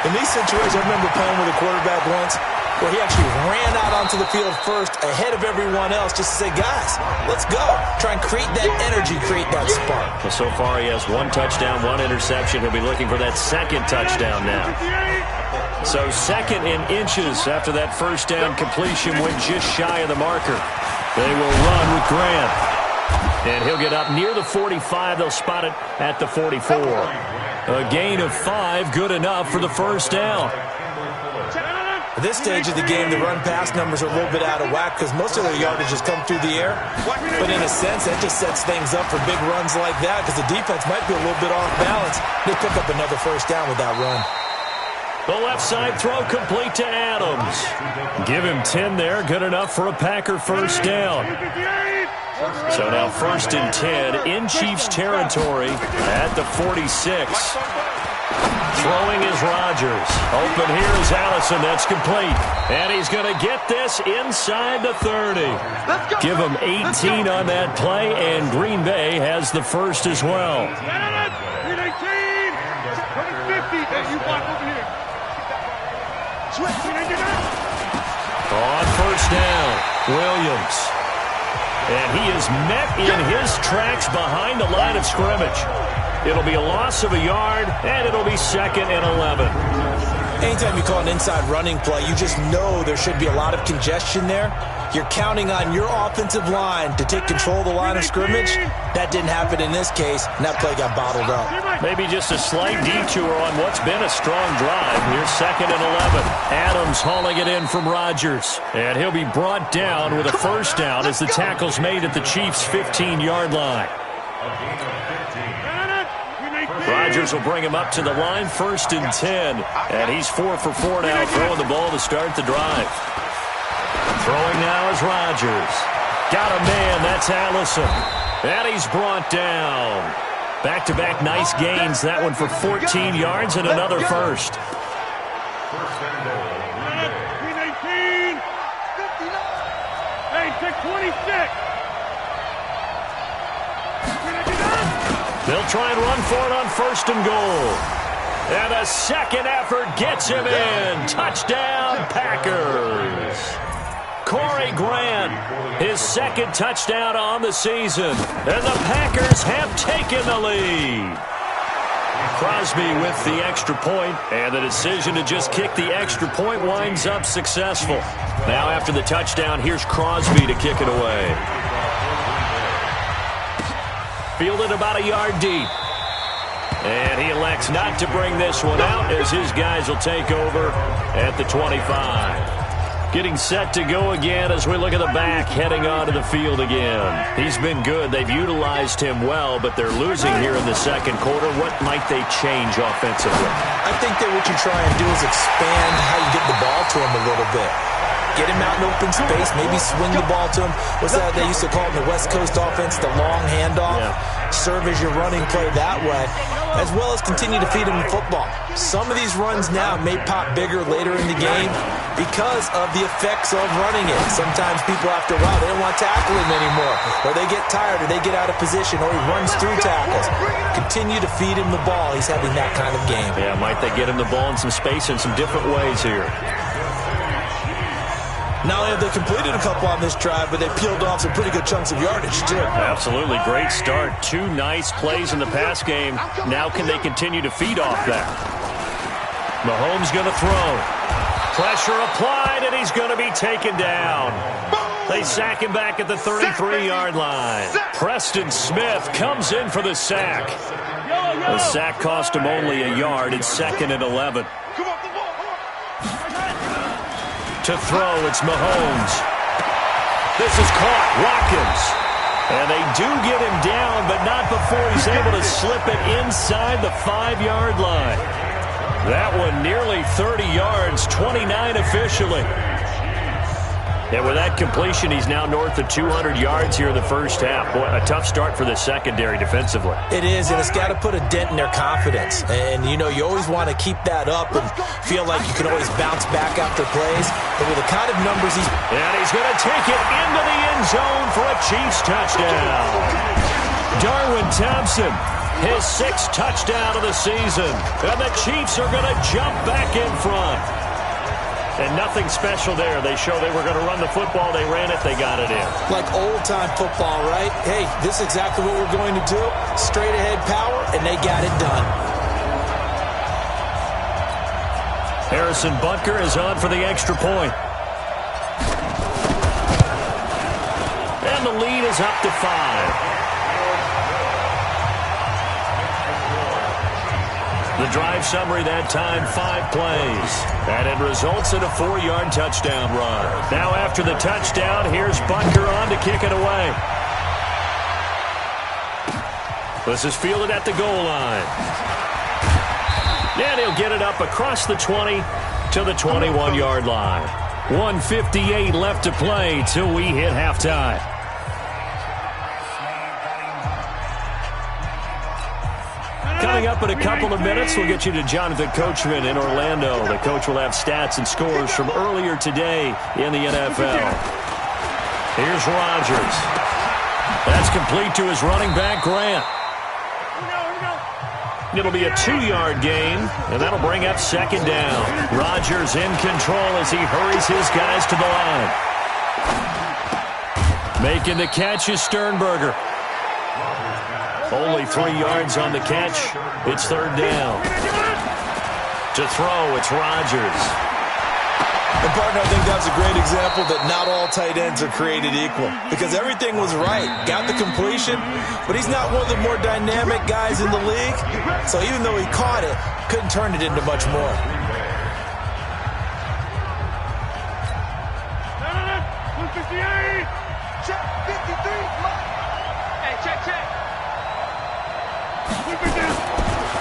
In these situations, I remember playing with a quarterback once where he actually ran out onto the field first ahead of everyone else just to say, guys, let's go. Try and create that energy, create that spark. Well, so far he has 1 touchdown, 1 interception. He'll be looking for that 2nd touchdown now. So 2nd in inches after that first down completion went just shy of the marker. They will run with Grant. And he'll get up near the 45. They'll spot it at the 44. A gain of 5, good enough for the first down. At this stage of the game, the run-pass numbers are a little bit out of whack because most of their yardage has come through the air. But in a sense, that just sets things up for big runs like that because the defense might be a little bit off balance. They pick up another first down with that run. The left side throw complete to Adams. Give him 10 there, good enough for a Packer first down. So now 1st and 10 in Chiefs territory at the 46. Throwing is Rodgers. Open here is Allison. That's complete. And he's going to get this inside the 30. Give him 18 on that play, and Green Bay has the first as well. On first down, Williams. And he is met in his tracks behind the line of scrimmage. It'll be a loss of a yard, and it'll be 2nd and 11. Anytime you call an inside running play, you just know there should be a lot of congestion there. You're counting on your offensive line to take control of the line of scrimmage. That didn't happen in this case, and that play got bottled up. Maybe just a slight detour on what's been a strong drive. Here's 2nd and 11. Adams hauling it in from Rodgers. And he'll be brought down with a first down as the tackle's made at the Chiefs' 15-yard line. Rodgers will bring him up to the line, 1st and 10. And he's 4 for 4 now, throwing the ball to start the drive. Throwing now is Rodgers. Got a man, that's Allison. And he's brought down. Back-to-back nice gains, that one for 14 yards and another first. Hey, pick 26. They'll try and run for it on 1st and goal. And a second effort gets him in. Touchdown, Packers. Corey Grant, his 2nd touchdown on the season. And the Packers have taken the lead. Crosby with the extra point, and the decision to just kick the extra point winds up successful. Now after the touchdown, here's Crosby to kick it away. Fielded about a yard deep. And he elects not to bring this one out as his guys will take over at the 25. Getting set to go again as we look at the back heading onto the field again. He's been good. They've utilized him well, but they're losing here in the 2nd quarter. What might they change offensively? I think that what you try and do is expand how you get the ball to him a little bit. get him out in open space, maybe swing the ball to him. What's that they used to call it in the West Coast offense, the long handoff? Yeah. Serve as your running play that way, as well as continue to feed him the football. Some of these runs now may pop bigger later in the game because of the effects of running it. Sometimes people after a while, they don't want to tackle him anymore, or they get tired, or they get out of position, or he runs through tackles. Continue to feed him the ball. He's having that kind of game. Yeah, might they get him the ball in some space in some different ways here. Not only have they completed a couple on this drive, but they peeled off some pretty good chunks of yardage, too. Absolutely. Great start. 2 nice plays in the pass game. Now can they continue to feed off that? Mahomes going to throw. Pressure applied, and he's going to be taken down. They sack him back at the 33-yard line. Preston Smith comes in for the sack. The sack cost him only a yard. It's 2nd and 11. To throw, it's Mahomes. This is caught. Watkins. And they do get him down, but not before he's able to slip it inside the 5-yard line. That one nearly 30 yards, 29 officially. And with that completion, he's now north of 200 yards here in the first half. Boy, a tough start for the secondary defensively. It is, and it's got to put a dent in their confidence. And, you know, you always want to keep that up and feel like you can always bounce back after plays. But with the kind of numbers he's... And he's going to take it into the end zone for a Chiefs touchdown. Darwin Thompson, his 6th touchdown of the season. And the Chiefs are going to jump back in front. And nothing special there. They show they were going to run the football. They ran it. They got it in. Like old-time football, right? Hey, this is exactly what we're going to do. Straight-ahead power, and they got it done. Harrison Butker is on for the extra point. And the lead is up to 5. The drive summary that time, 5 plays. And it results in a 4-yard touchdown run. Now after the touchdown, here's Butker on to kick it away. This is fielded at the goal line. And he'll get it up across the 20 to the 21-yard line. 1:58 left to play till we hit halftime. Coming up in a couple of minutes, we'll get you to Jonathan Coachman in Orlando. The coach will have stats and scores from earlier today in the NFL. Here's Rodgers. That's complete to his running back, Grant. It'll be a 2-yard gain, and that'll bring up 2nd down. Rodgers in control as he hurries his guys to the line. Making the catch is Sternberger. Only 3 yards on the catch. It's 3rd down. To throw, it's Rodgers. And, partner, I think that's a great example that not all tight ends are created equal. Because everything was right. Got the completion, but he's not one of the more dynamic guys in the league. So even though he caught it, couldn't turn it into much more. Check 53. Hey, check.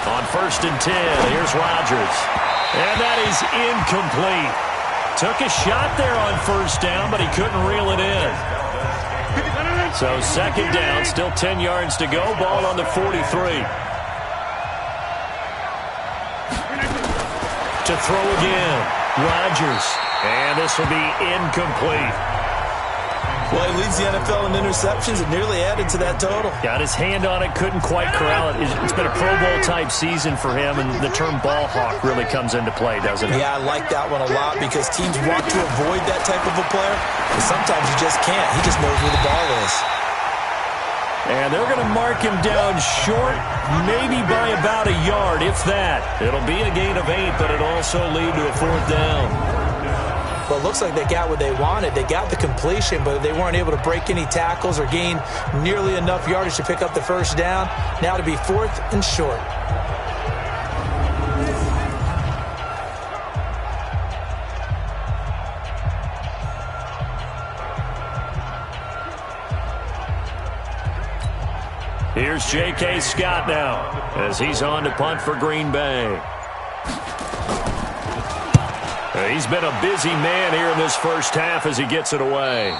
On 1st and 10, here's Rodgers. And that is incomplete. Took a shot there on 1st down, but he couldn't reel it in. So 2nd down, still 10 yards to go. Ball on the 43. To throw again, Rodgers. And this will be incomplete. Well, he leads the NFL in interceptions and nearly added to that total. Got his hand on it, couldn't quite corral it. It's been a Pro Bowl-type season for him, and the term ball hawk really comes into play, doesn't it? Yeah, I like that one a lot because teams want to avoid that type of a player, but sometimes you just can't. He just knows where the ball is. And they're going to mark him down short, maybe by about a yard, if that. It'll be a gain of 8, but it'll also lead to a 4th down. Well, it looks like they got what they wanted. They got the completion, but they weren't able to break any tackles or gain nearly enough yardage to pick up the 1st down. Now to be 4th and short. Here's J.K. Scott now as he's on to punt for Green Bay. He's been a busy man here in this first half as he gets it away.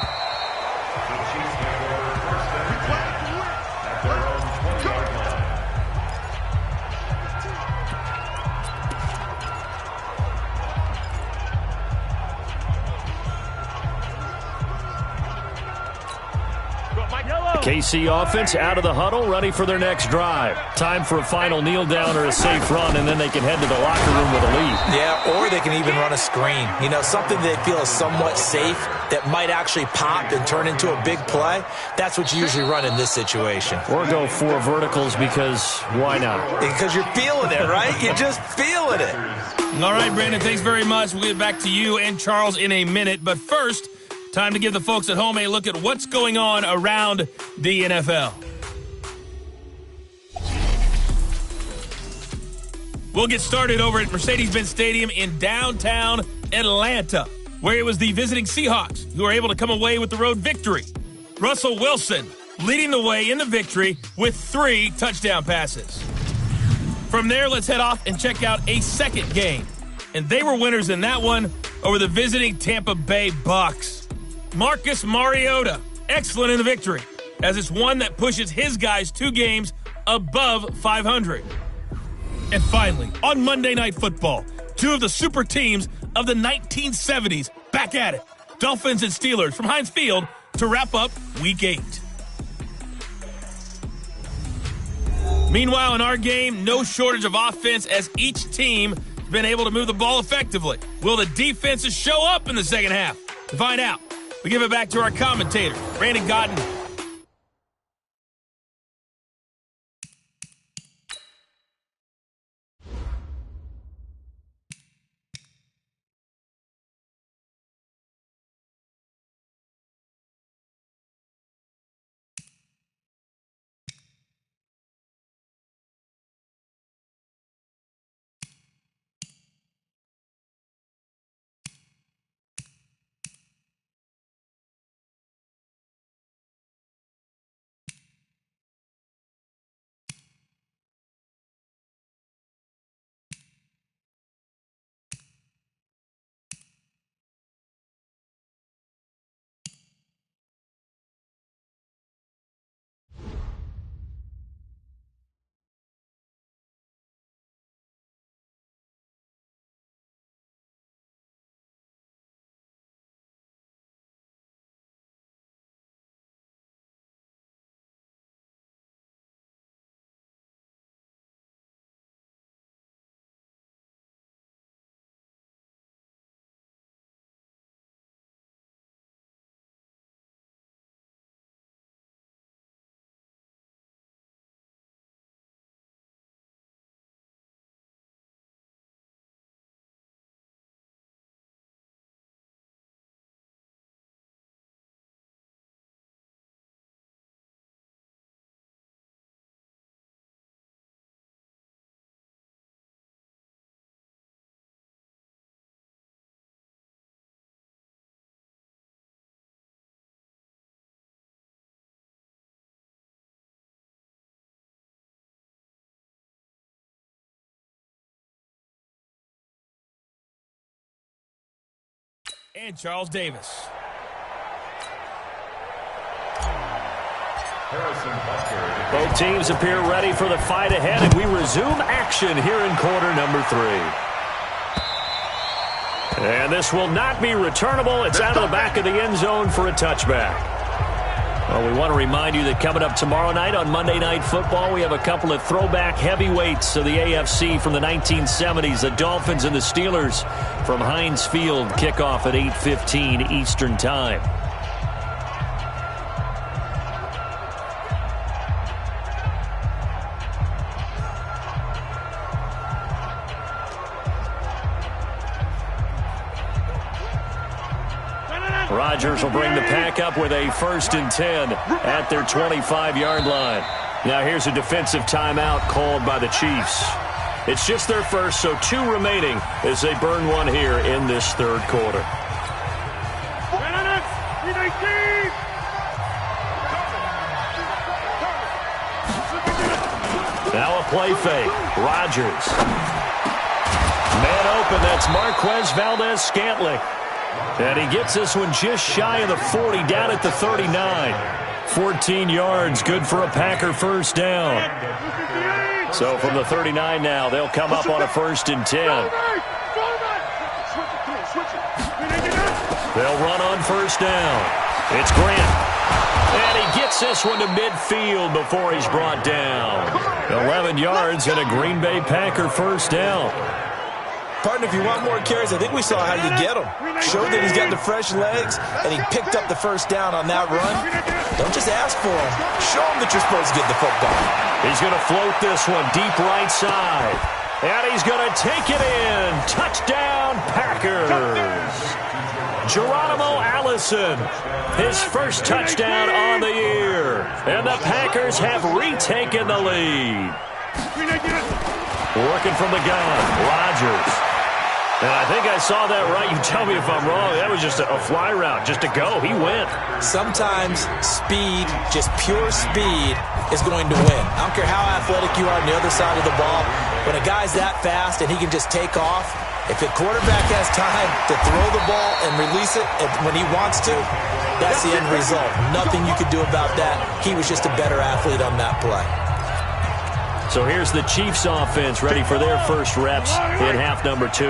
KC offense out of the huddle, ready for their next drive. Time for a final kneel down or a safe run, and then they can head to the locker room with a lead. Yeah, or they can even run a screen. You know, something they feel is somewhat safe that might actually pop and turn into a big play. That's what you usually run in this situation. Or go 4 verticals because why not? Because you're feeling it, right? You're just feeling it. All right, Brandon, thanks very much. We'll get back to you and Charles in a minute. But first, time to give the folks at home a look at what's going on around the NFL. We'll get started over at Mercedes-Benz Stadium in downtown Atlanta, where it was the visiting Seahawks who were able to come away with the road victory. Russell Wilson leading the way in the victory with 3 touchdown passes. From there, let's head off and check out a second game. And they were winners in that one over the visiting Tampa Bay Bucks. Marcus Mariota, excellent in the victory, as it's one that pushes his guys 2 games above 500. And finally, on Monday Night Football, 2 of the super teams of the 1970s back at it. Dolphins and Steelers from Heinz Field to wrap up Week 8. Meanwhile, in our game, no shortage of offense as each team has been able to move the ball effectively. Will the defenses show up in the second half? To find out, we give it back to our commentator, Brandon Godden. And Charles Davis. Both teams appear ready for the fight ahead, and we resume action here in quarter number 3. And this will not be returnable. It's out of the back of the end zone for a touchback. Well, we want to remind you that coming up tomorrow night on Monday Night Football, we have a couple of throwback heavyweights of the AFC from the 1970s, the Dolphins and the Steelers from Heinz Field. Kickoff at 8:15 Eastern Time. Rodgers will bring the pack up with a 1st and 10 at their 25-yard line. Now here's a defensive timeout called by the Chiefs. It's just their first, so 2 remaining as they burn one here in this third quarter. Now a play fake. Rodgers. Man open, that's Marquez Valdez-Scantling. And he gets this one just shy of the 40, down at the 39. 14 yards, good for a Packer first down. So from the 39 now, they'll come up on a 1st and 10. They'll run on 1st down. It's Grant. And he gets this one to midfield before he's brought down. 11 yards and a Green Bay Packer first down. Partner, if you want more carries, I think we saw how you get him. Showed that he's got the fresh legs, and he picked up the first down on that run. Don't just ask for him. Show him that you're supposed to get the football. He's going to float this one deep right side. And he's going to take it in. Touchdown, Packers. Geronimo Allison, his first touchdown on the year. And the Packers have retaken the lead. Working from the gun, Rodgers. And I think I saw that right. You tell me if I'm wrong. That was just a fly route, just to go. He went. Sometimes speed, just pure speed, is going to win. I don't care how athletic you are on the other side of the ball. When a guy's that fast and he can just take off, if the quarterback has time to throw the ball and release it when he wants to, that's the end result. Nothing you could do about that. He was just a better athlete on that play. So here's the Chiefs offense ready for their first reps in half number 2.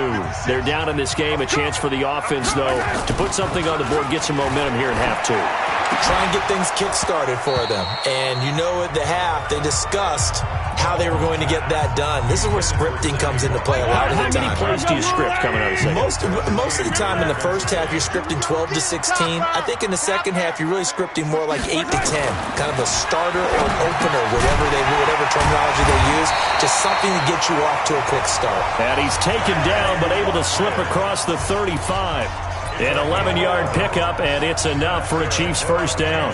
They're down in this game. A chance for the offense, though, to put something on the board, get some momentum here in half 2. Try and get things kick-started for them. And you know at the half, they discussed how they were going to get that done. This is where scripting comes into play a lot of the time. How many plays do you script coming out of the second? Most of the time in the first half, you're scripting 12 to 16. I think in the second half, you're really scripting more like 8 to 10. Kind of a starter or an opener, whatever terminology they use. Just something to get you off to a quick start. And he's taken down, but able to slip across the 35. An 11-yard pickup, and it's enough for a Chiefs first down.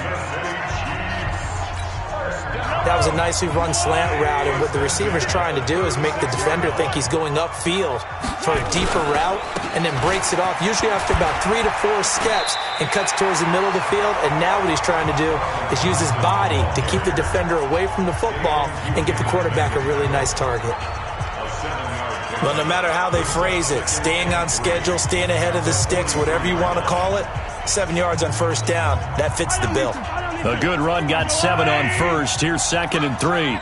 That was a nicely run slant route, and what the receiver's trying to do is make the defender think he's going upfield for a deeper route, and then breaks it off, usually after about 3 to 4 steps, and cuts towards the middle of the field. And now what he's trying to do is use his body to keep the defender away from the football and give the quarterback a really nice target. Well, no matter how they phrase it, staying on schedule, staying ahead of the sticks, whatever you want to call it, 7 yards on first down, that fits the bill. A good run, got 7 on first. Here's 2nd and 3.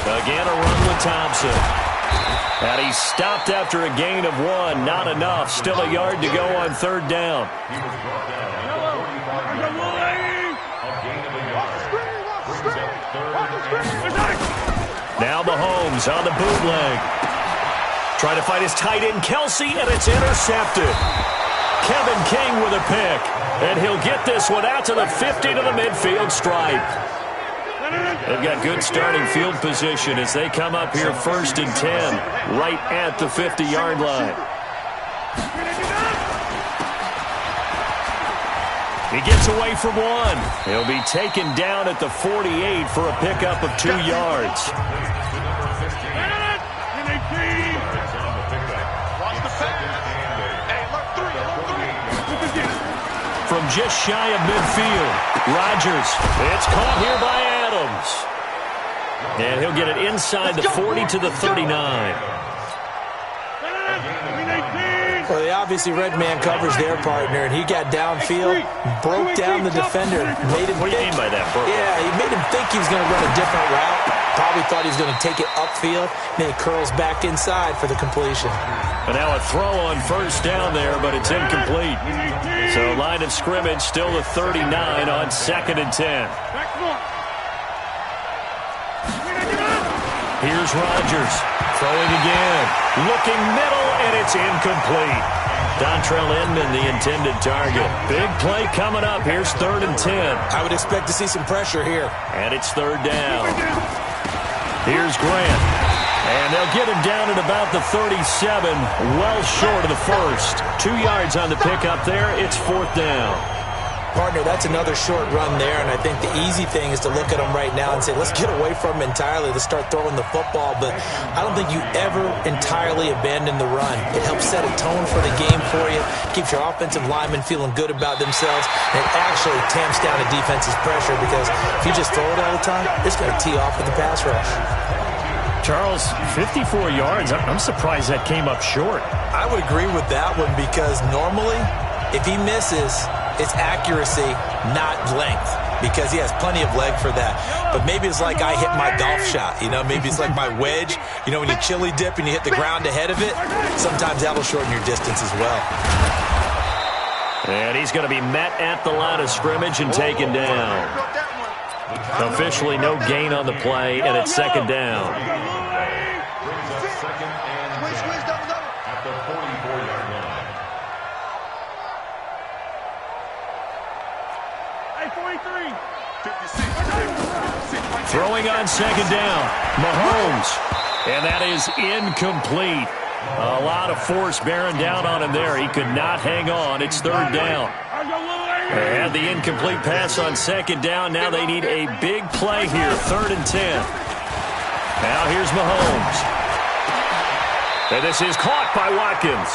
Again, a run with Thompson. And he stopped after a gain of 1. Not enough. Still a yard to go on 3rd down. Now Mahomes on the bootleg. Trying to find his tight end, Kelsey, and it's intercepted. Kevin King with a pick. And he'll get this one out to the 50 to the midfield stripe. They've got good starting field position as they come up here 1st and 10, right at the 50-yard line. He gets away from 1. He'll be taken down at the 48 for a pickup of 2 yards. From just shy of midfield, Rodgers. It's caught here by Adams. And he'll get it inside the 40 to the 39. Well, they obviously red man coverage their partner, and he got downfield, broke down the defender, made him What do you mean by that, Bert? Yeah, he made him think he was going to run a different route. Probably thought he was going to take it upfield, and then he curls back inside for the completion. And now a throw on first down there, but it's incomplete. So line of scrimmage still the 39 on 2nd and 10. Here's Rodgers. Throwing again. Looking middle, and it's incomplete. Dontrell Inman, the intended target. Big play coming up. Here's 3rd and 10. I would expect to see some pressure here. And it's 3rd down. Here's Grant. And they'll get him down at about the 37, well short of the first. 2 yards on the pickup there. It's 4th down. Partner, that's another short run there, and I think the easy thing is to look at him right now and say, let's get away from him entirely. Let's start throwing the football, but I don't think you ever entirely abandon the run. It helps set a tone for the game for you, keeps your offensive linemen feeling good about themselves, and it actually tamps down a defense's pressure because if you just throw it all the time, it's going to tee off with the pass rush. Charles, 54 yards. I'm surprised that came up short. I would agree with that one because normally if he misses, it's accuracy, not length, because he has plenty of leg for that. But maybe it's like I hit my golf shot, maybe it's like my wedge. When you chili dip and you hit the ground ahead of it, sometimes that'll shorten your distance as well. And he's going to be met at the line of scrimmage and taken down. Officially no gain on the play, and it's second down. Throwing on second down, Mahomes. And that is incomplete. A lot of force bearing down on him there. He could not hang on. It's third down. They had the incomplete pass on second down. Now they need a big play here, 3rd and 10. Now here's Mahomes. And this is caught by Watkins.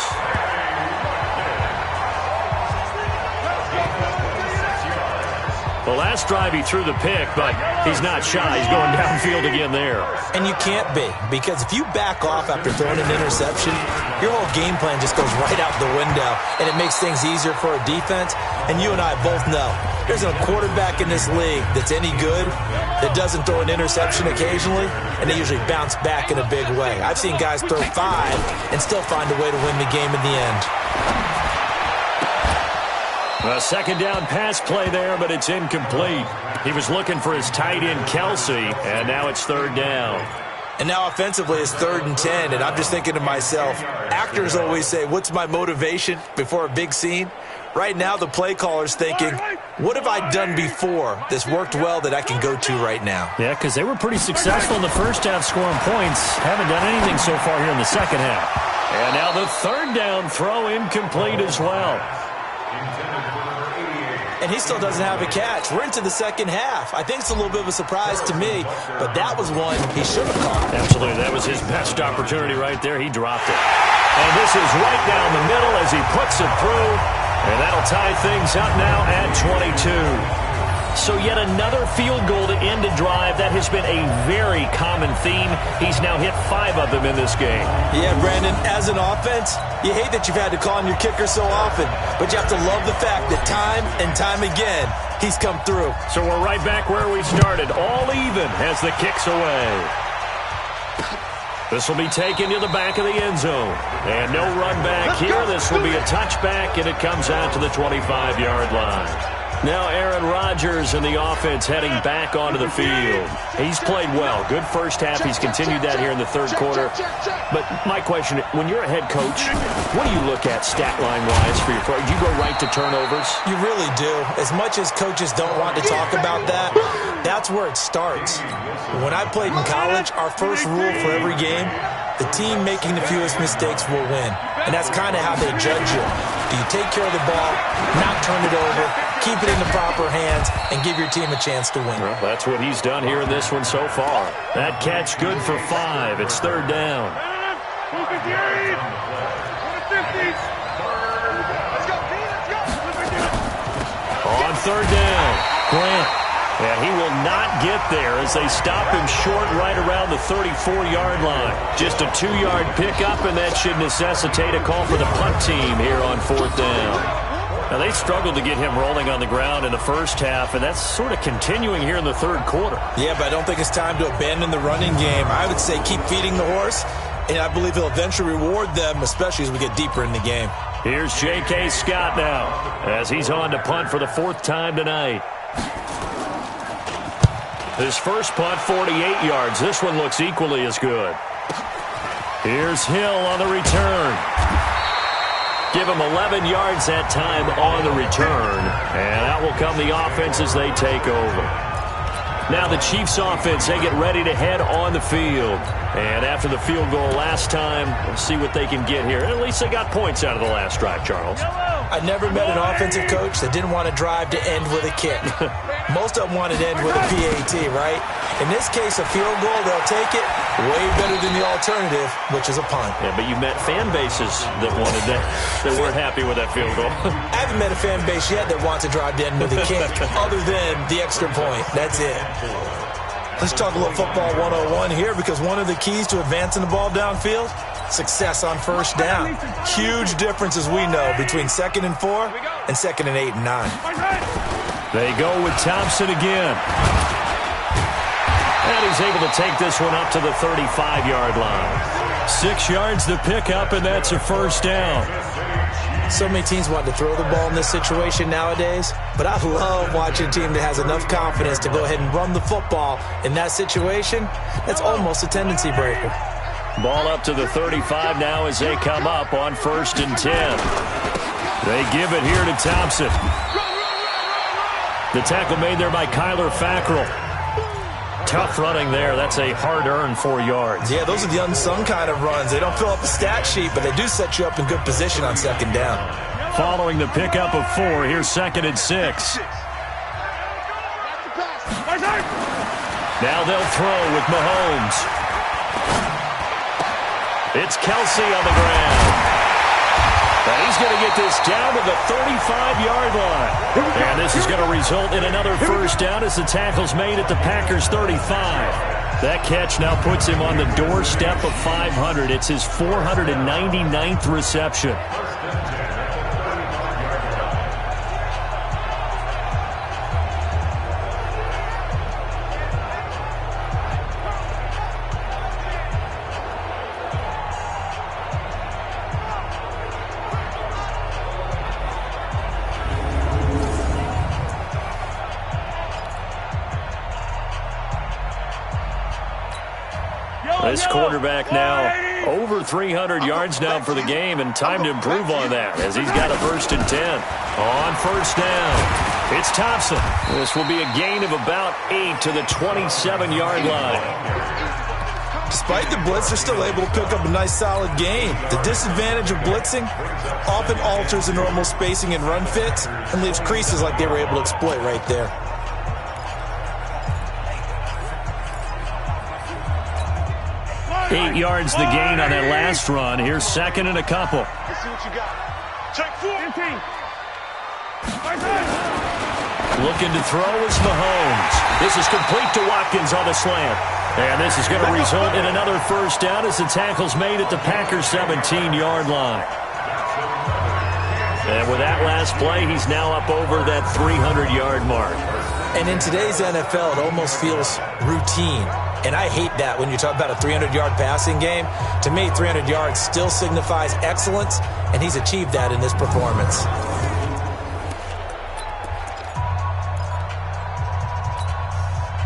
The last drive he threw the pick, but he's not shy. He's going downfield again there. And you can't be, because if you back off after throwing an interception, your whole game plan just goes right out the window, and it makes things easier for a defense. And you and I both know there's a quarterback in this league that's any good that doesn't throw an interception occasionally, and they usually bounce back in a big way. I've seen guys throw 5 and still find a way to win the game in the end. A second down pass play there, but it's incomplete. He was looking for his tight end, Kelsey, and now it's third down. And now offensively it's 3rd and 10, and I'm just thinking to myself, actors always say, what's my motivation before a big scene? Right now the play caller's thinking, what have I done before that's worked well that I can go to right now? Yeah, because they were pretty successful in the first half scoring points. Haven't done anything so far here in the second half. And now the third down throw incomplete as well. And he still doesn't have a catch. We're into the second half. I think it's a little bit of a surprise to me, but that was one he should have caught. Absolutely. That was his best opportunity right there. He dropped it. And this is right down the middle as he puts it through. And that'll tie things up now at 22. So yet another field goal to end a drive. That has been a very common theme. He's now hit 5 of them in this game. Yeah, Brandon, as an offense, you hate that you've had to call on your kicker so often, but you have to love the fact that time and time again, he's come through. So we're right back where we started, all even as the kick's away. This will be taken to the back of the end zone. And no run back here. This will be a touchback, and it comes out to the 25-yard line. Now Aaron Rodgers and the offense heading back onto the field. He's played well. Good first half. He's continued that here in the third quarter. But my question, when you're a head coach, what do you look at stat line-wise for your pro? Do you go right to turnovers? You really do. As much as coaches don't want to talk about that, that's where it starts. When I played in college, our first rule for every game, the team making the fewest mistakes will win. And that's kind of how they judge you. Do you take care of the ball, not turn it over, keep it in the proper hands, and give your team a chance to win? Well, that's what he's done here in this one so far. That catch good for 5. It's third down. On third down, Grant. And he will not get there as they stop him short right around the 34-yard line. Just a 2-yard pickup, and that should necessitate a call for the punt team here on fourth down. Now, they struggled to get him rolling on the ground in the first half, and that's sort of continuing here in the third quarter. Yeah, but I don't think it's time to abandon the running game. I would say keep feeding the horse, and I believe he'll eventually reward them, especially as we get deeper in the game. Here's J.K. Scott now as he's on to punt for the 4th time tonight. His first punt, 48 yards. This one looks equally as good. Here's Hill on the return. Give him 11 yards that time on the return. And out will come the offense as they take over. Now the Chiefs offense, they get ready to head on the field. And after the field goal last time, we'll see what they can get here. At least they got points out of the last drive, Charles. I never met an offensive coach that didn't want to drive to end with a kick. Most of them wanted to end with a PAT, right? In this case, a field goal, they'll take it way better than the alternative, which is a punt. Yeah, but you met fan bases that wanted that, that weren't happy with that field goal. I haven't met a fan base yet that wants to drive to end with a kick, other than the extra point. That's it. Let's talk a little football 101 here, because one of the keys to advancing the ball downfield, success on first down. Huge difference, as we know, between 2nd and 4 and 2nd and 8 and 9. They go with Thompson again. And he's able to take this one up to the 35-yard line. 6 yards to pick up, and that's a first down. So many teams want to throw the ball in this situation nowadays, but I love watching a team that has enough confidence to go ahead and run the football in that situation. That's almost a tendency breaker. Ball up to the 35 now as they come up on 1st and 10. They give it here to Thompson. The tackle made there by Kyler Fackrell. Tough running there. That's a hard-earned 4 yards. Yeah, those are the unsung kind of runs. They don't fill up the stat sheet, but they do set you up in good position on 2nd down. Following the pickup of 4, here's 2nd and 6. Now they'll throw with Mahomes. It's Kelsey on the ground. And he's going to get this down to the 35-yard line. And this is going to result in another first down as the tackle's made at the Packers' 35. That catch now puts him on the doorstep of 500. It's his 499th reception. This quarterback now over 300 yards now for the game, and time to improve on that as he's got a 1st and 10. On 1st down, it's Thompson. This will be a gain of about 8 to the 27-yard line. Despite the blitz, they're still able to pick up a nice solid gain. The disadvantage of blitzing often alters the normal spacing and run fits and leaves creases like they were able to exploit right there. Eight yards the gain on that last run. Here's 2nd and a couple. Let's see what you got. Check 15. Looking to throw is Mahomes. This is complete to Watkins on the slant. And this is going to result in another first down as the tackle's made at the Packers' 17-yard line. And with that last play, he's now up over that 300-yard mark. And in today's NFL, it almost feels routine. And I hate that when you talk about a 300-yard passing game. To me, 300 yards still signifies excellence, and he's achieved that in this performance.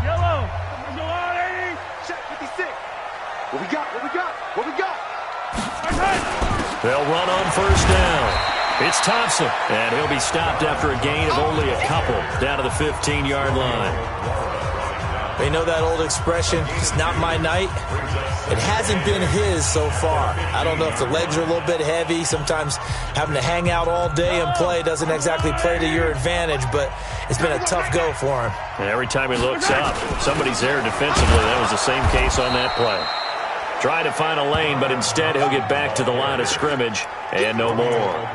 Yellow. Go on, 80. Check 56. What we got? What we got? What we got? They'll run on 1st down. It's Thompson, and he'll be stopped after a gain of only a couple down to the 15-yard line. They know that old expression, it's not my night. It hasn't been his so far. I don't know if the legs are a little bit heavy. Sometimes having to hang out all day and play doesn't exactly play to your advantage, but it's been a tough go for him. And every time he looks up, somebody's there defensively. That was the same case on that play. Trying to find a lane, but instead he'll get back to the line of scrimmage and no more.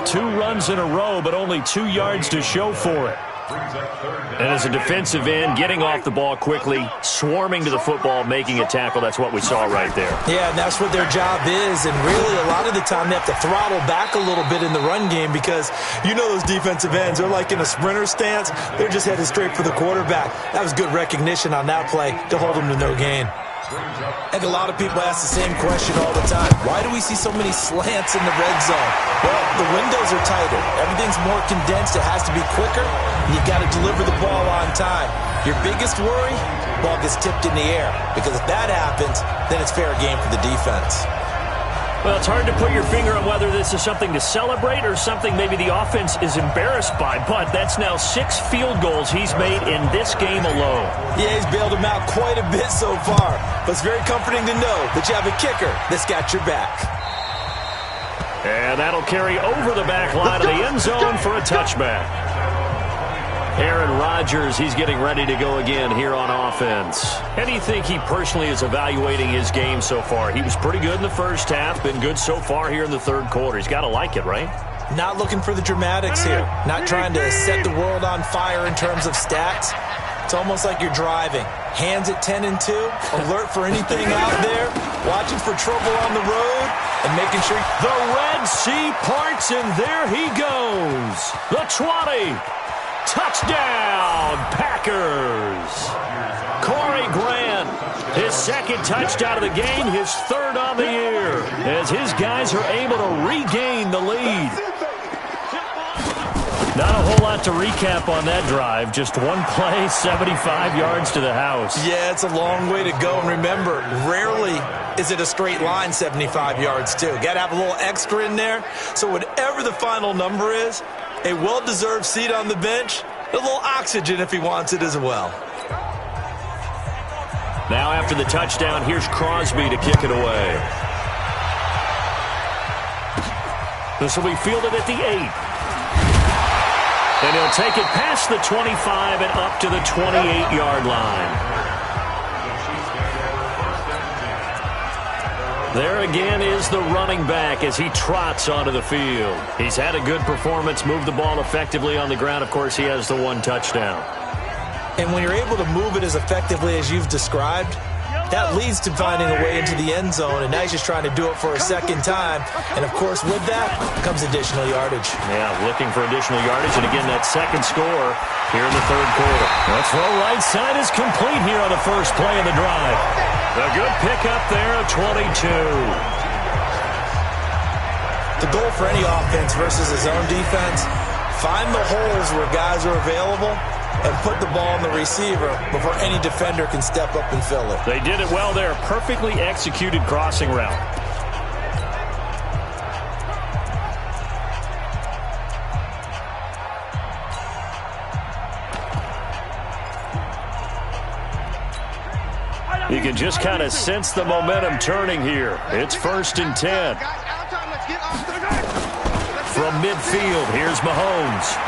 2 runs in a row, but only 2 yards to show for it. And as a defensive end, getting off the ball quickly, swarming to the football, making a tackle, that's what we saw right there. Yeah, and that's what their job is, and really a lot of the time they have to throttle back a little bit in the run game because you know those defensive ends, they're like in a sprinter stance, they're just headed straight for the quarterback. That was good recognition on that play to hold them to no gain. And a lot of people ask the same question all the time. Why do we see so many slants in the red zone? Well, the windows are tighter. Everything's more condensed. It has to be quicker. And you've got to deliver the ball on time. Your biggest worry, ball gets tipped in the air. Because if that happens, then it's fair game for the defense. Well, it's hard to put your finger on whether this is something to celebrate or something maybe the offense is embarrassed by, but that's now 6 field goals he's made in this game alone. Yeah, he's bailed them out quite a bit so far, but it's very comforting to know that you have a kicker that's got your back. And that'll carry over the back line of the end zone for a touchback. Aaron Rodgers, he's getting ready to go again here on offense. How do you think he personally is evaluating his game so far? He was pretty good in the first half, been good so far here in the third quarter. He's got to like it, right? Not looking for the dramatics here. Not trying to set the world on fire in terms of stats. It's almost like you're driving. Hands at 10 and 2, alert for anything out there, watching for trouble on the road, and making sure the Red Sea parts, and there he goes. The 20. Touchdown, Packers. Corey Grant, his second touchdown of the game, his third on the year, as his guys are able to regain the lead. Not a whole lot to recap on that drive. Just one play, 75 yards to the house. Yeah, it's a long way to go. And remember, rarely is it a straight line 75 yards, too. Got to have a little extra in there. So whatever the final number is, a well-deserved seat on the bench, a little oxygen if he wants it as well. Now after the touchdown, here's Crosby to kick it away. This will be fielded at the 8. And he'll take it past the 25 and up to the 28-yard line. There again is the running back as he trots onto the field. He's had a good performance, moved the ball effectively on the ground. Of course, he has the one touchdown. And when you're able to move it as effectively as you've described, that leads to finding a way into the end zone, and now he's just trying to do it for a second time. And, of course, with that comes additional yardage. Yeah, looking for additional yardage, and again, that second score here in the third quarter. The throw right side is complete here on the first play of the drive. A good pickup there of 22. The goal for any offense versus his own defense, find the holes where guys are available and put the ball on the receiver before any defender can step up and fill it. They did it well there. Perfectly executed crossing route. You can just kind of sense the momentum turning here. It's 1st and 10. From midfield, here's Mahomes.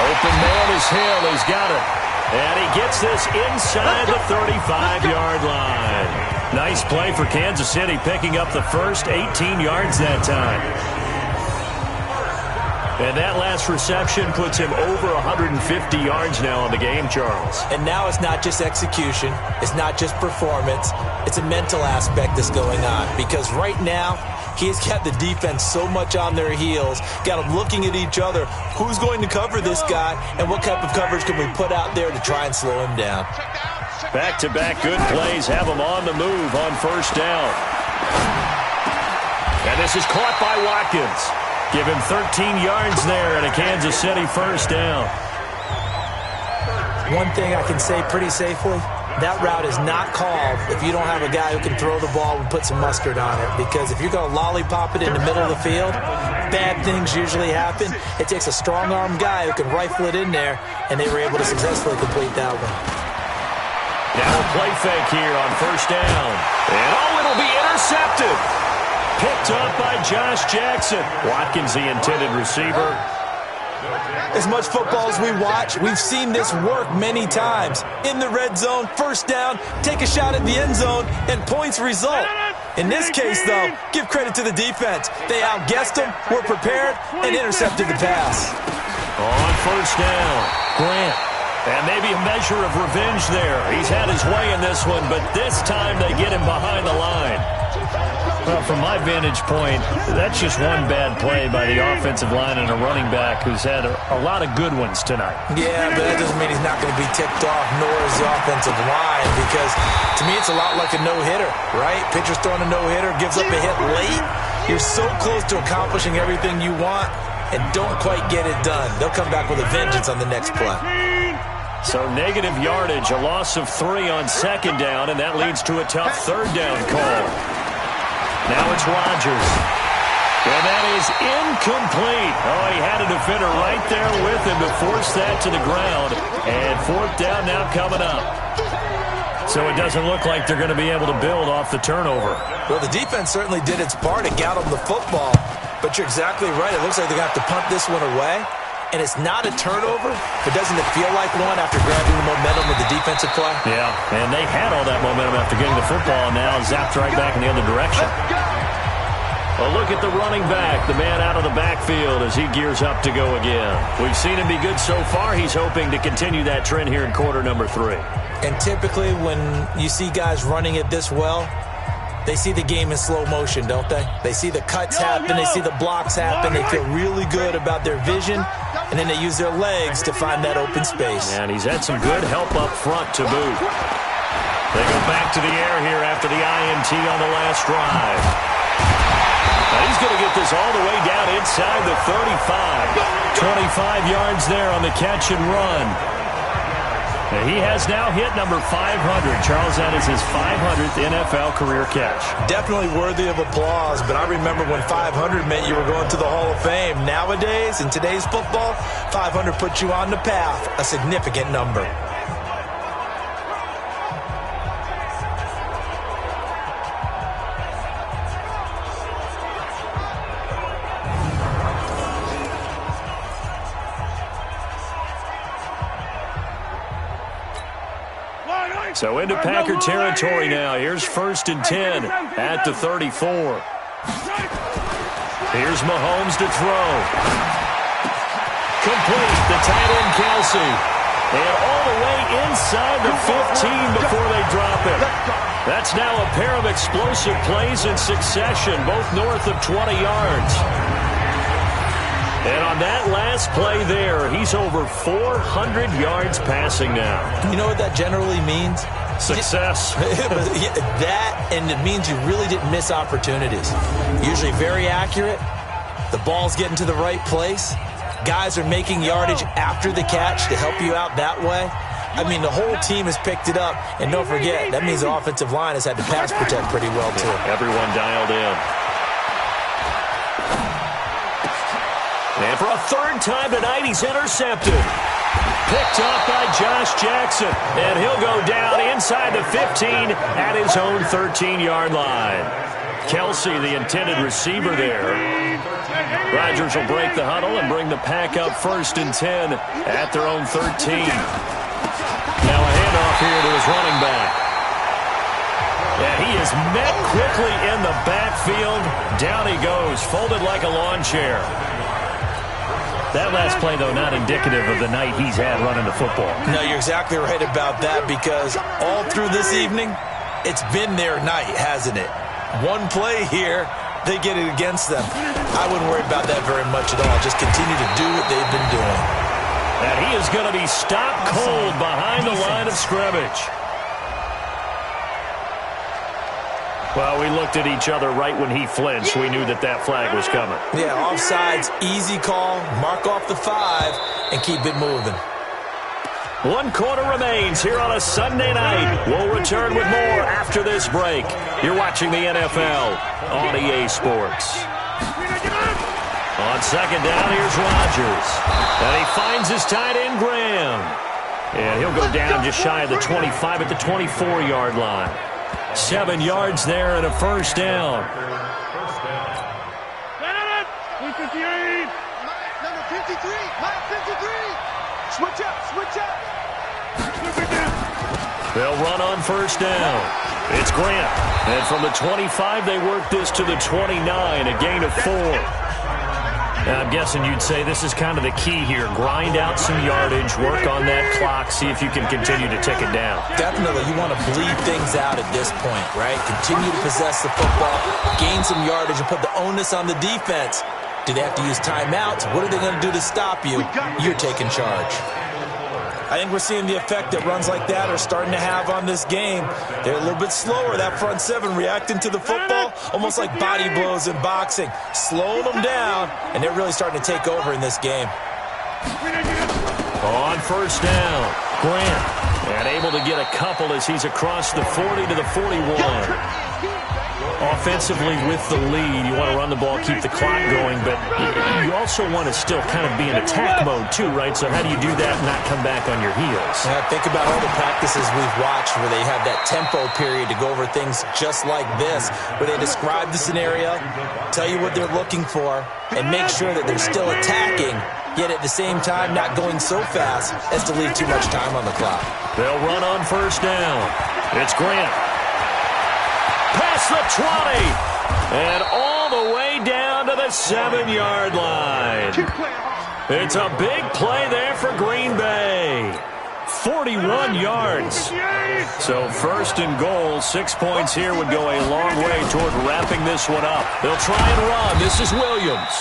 Open man is Hill. He's got it. And he gets this inside the 35-yard line. Nice play for Kansas City, picking up the first 18 yards that time. And that last reception puts him over 150 yards now on the game, Charles. And now it's not just execution. It's not just performance. It's a mental aspect that's going on. Because right now, he's got the defense so much on their heels, got them looking at each other. Who's going to cover this guy, and what type of coverage can we put out there to try and slow him down? Back-to-back good plays have him on the move on first down. And this is caught by Watkins. Give him 13 yards there and a Kansas City first down. One thing I can say pretty safely, that route is not called if you don't have a guy who can throw the ball and put some mustard on it. Because if you're going to lollipop it in the middle of the field, bad things usually happen. It takes a strong-arm guy who can rifle it in there, and they were able to successfully complete that one. Now a play fake here on first down. And it'll be intercepted. Picked up by Josh Jackson. Watkins, the intended receiver. As much football as we watch, we've seen this work many times. In the red zone, first down, take a shot at the end zone, and points result. In this case, though, give credit to the defense. They outguessed them, were prepared, and intercepted the pass. On first down, Grant. And maybe a measure of revenge there. He's had his way in this one, but this time they get him behind the line. Well, from my vantage point, that's just one bad play by the offensive line and a running back who's had a lot of good ones tonight. Yeah, but that doesn't mean he's not going to be ticked off, nor is the offensive line, because to me it's a lot like a no-hitter, right? Pitcher's throwing a no-hitter, gives up a hit late. You're so close to accomplishing everything you want and don't quite get it done. They'll come back with a vengeance on the next play. So negative yardage, a loss of 3 on second down, and that leads to a tough third down call. Now it's Rodgers. And that is incomplete. Oh, he had a defender right there with him to force that to the ground. And fourth down now coming up. So it doesn't look like they're going to be able to build off the turnover. Well, the defense certainly did its part. It got them the football. But you're exactly right. It looks like they're going to have to punt this one away. And it's not a turnover, but doesn't it feel like one after grabbing the momentum with the defensive play? Yeah, and they had all that momentum after getting the football, and now zapped right back in the other direction. A look at the running back, the man out of the backfield as he gears up to go again. We've seen him be good so far. He's hoping to continue that trend here in quarter number 3. And typically when you see guys running it this well, they see the game in slow motion, don't they? They see the cuts happen. They see the blocks happen. They feel really good about their vision, and then they use their legs to find that open space. And he's had some good help up front to boot. They go back to the air here after the INT on the last drive. Now he's going to get this all the way down inside the 35. 25 yards there on the catch and run. And he has now hit number 500. Charles, that is his 500th NFL career catch. Definitely worthy of applause, but I remember when 500 meant you were going to the Hall of Fame. Nowadays, in today's football, 500 puts you on the path, a significant number. So into Packer territory now. Here's 1st and 10 at the 34. Here's Mahomes to throw. Complete. The tight end, Kelsey. And all the way inside the 15 before they drop it. That's now a pair of explosive plays in succession, both north of 20 yards. And on that last play there, he's over 400 yards passing now. You know what that generally means? Success. That, and it means you really didn't miss opportunities. Usually very accurate. The ball's getting to the right place. Guys are making yardage after the catch to help you out that way. I mean, the whole team has picked it up. And don't forget, that means the offensive line has had to pass protect pretty well, too. Everyone dialed in. And for a 3rd time tonight, he's intercepted. Picked off by Josh Jackson. And he'll go down inside the 15 at his own 13-yard line. Kelsey, the intended receiver there. Rodgers will break the huddle and bring the pack up 1st and 10 at their own 13. Now a handoff here to his running back. And he is met quickly in the backfield. Down he goes, folded like a lawn chair. That last play, though, not indicative of the night he's had running the football. No, you're exactly right about that, because all through this evening, it's been their night, hasn't it? One play here, they get it against them. I wouldn't worry about that very much at all. Just continue to do what they've been doing. And he is going to be stopped cold behind the line of scrimmage. Well, we looked at each other right when he flinched. We knew that that flag was coming. Yeah, offsides, easy call, mark off the 5, and keep it moving. 1 quarter remains here on a Sunday night. We'll return with more after this break. You're watching the NFL on EA Sports. On 2nd down, here's Rodgers. And he finds his tight end, Graham. And he'll go down just shy of the 25 at the 24-yard line. 7 yards there and a 1st down. Number 53, Mike 53. Switch up. They'll run on 1st down. It's Grant. And from the 25, they work this to the 29, a gain of 4. I'm guessing you'd say this is kind of the key here. Grind out some yardage, work on that clock, see if you can continue to tick it down. Definitely. You want to bleed things out at this point, right? Continue to possess the football, gain some yardage, and put the onus on the defense. Do they have to use timeouts? What are they going to do to stop you? You're taking charge. I think we're seeing the effect that runs like that are starting to have on this game. They're a little bit slower, that front 7, reacting to the football, almost like body blows in boxing, slowing them down, and they're really starting to take over in this game. On 1st down, Grant, and able to get a couple as he's across the 40 to the 41. Offensively with the lead, you want to run the ball, keep the clock going, but you also want to still kind of be in attack mode too, right? So how do you do that and not come back on your heels? Yeah, think about all the practices we've watched where they have that tempo period to go over things just like this, where they describe the scenario, tell you what they're looking for, and make sure that they're still attacking, yet at the same time not going so fast as to leave too much time on the clock. They'll run on 1st down. It's Grant. Past the 20, and all the way down to the 7-yard line. It's a big play there for Green Bay. 41 yards. So first and goal, 6 points here would go a long way toward wrapping this one up. They'll try and run. This is Williams.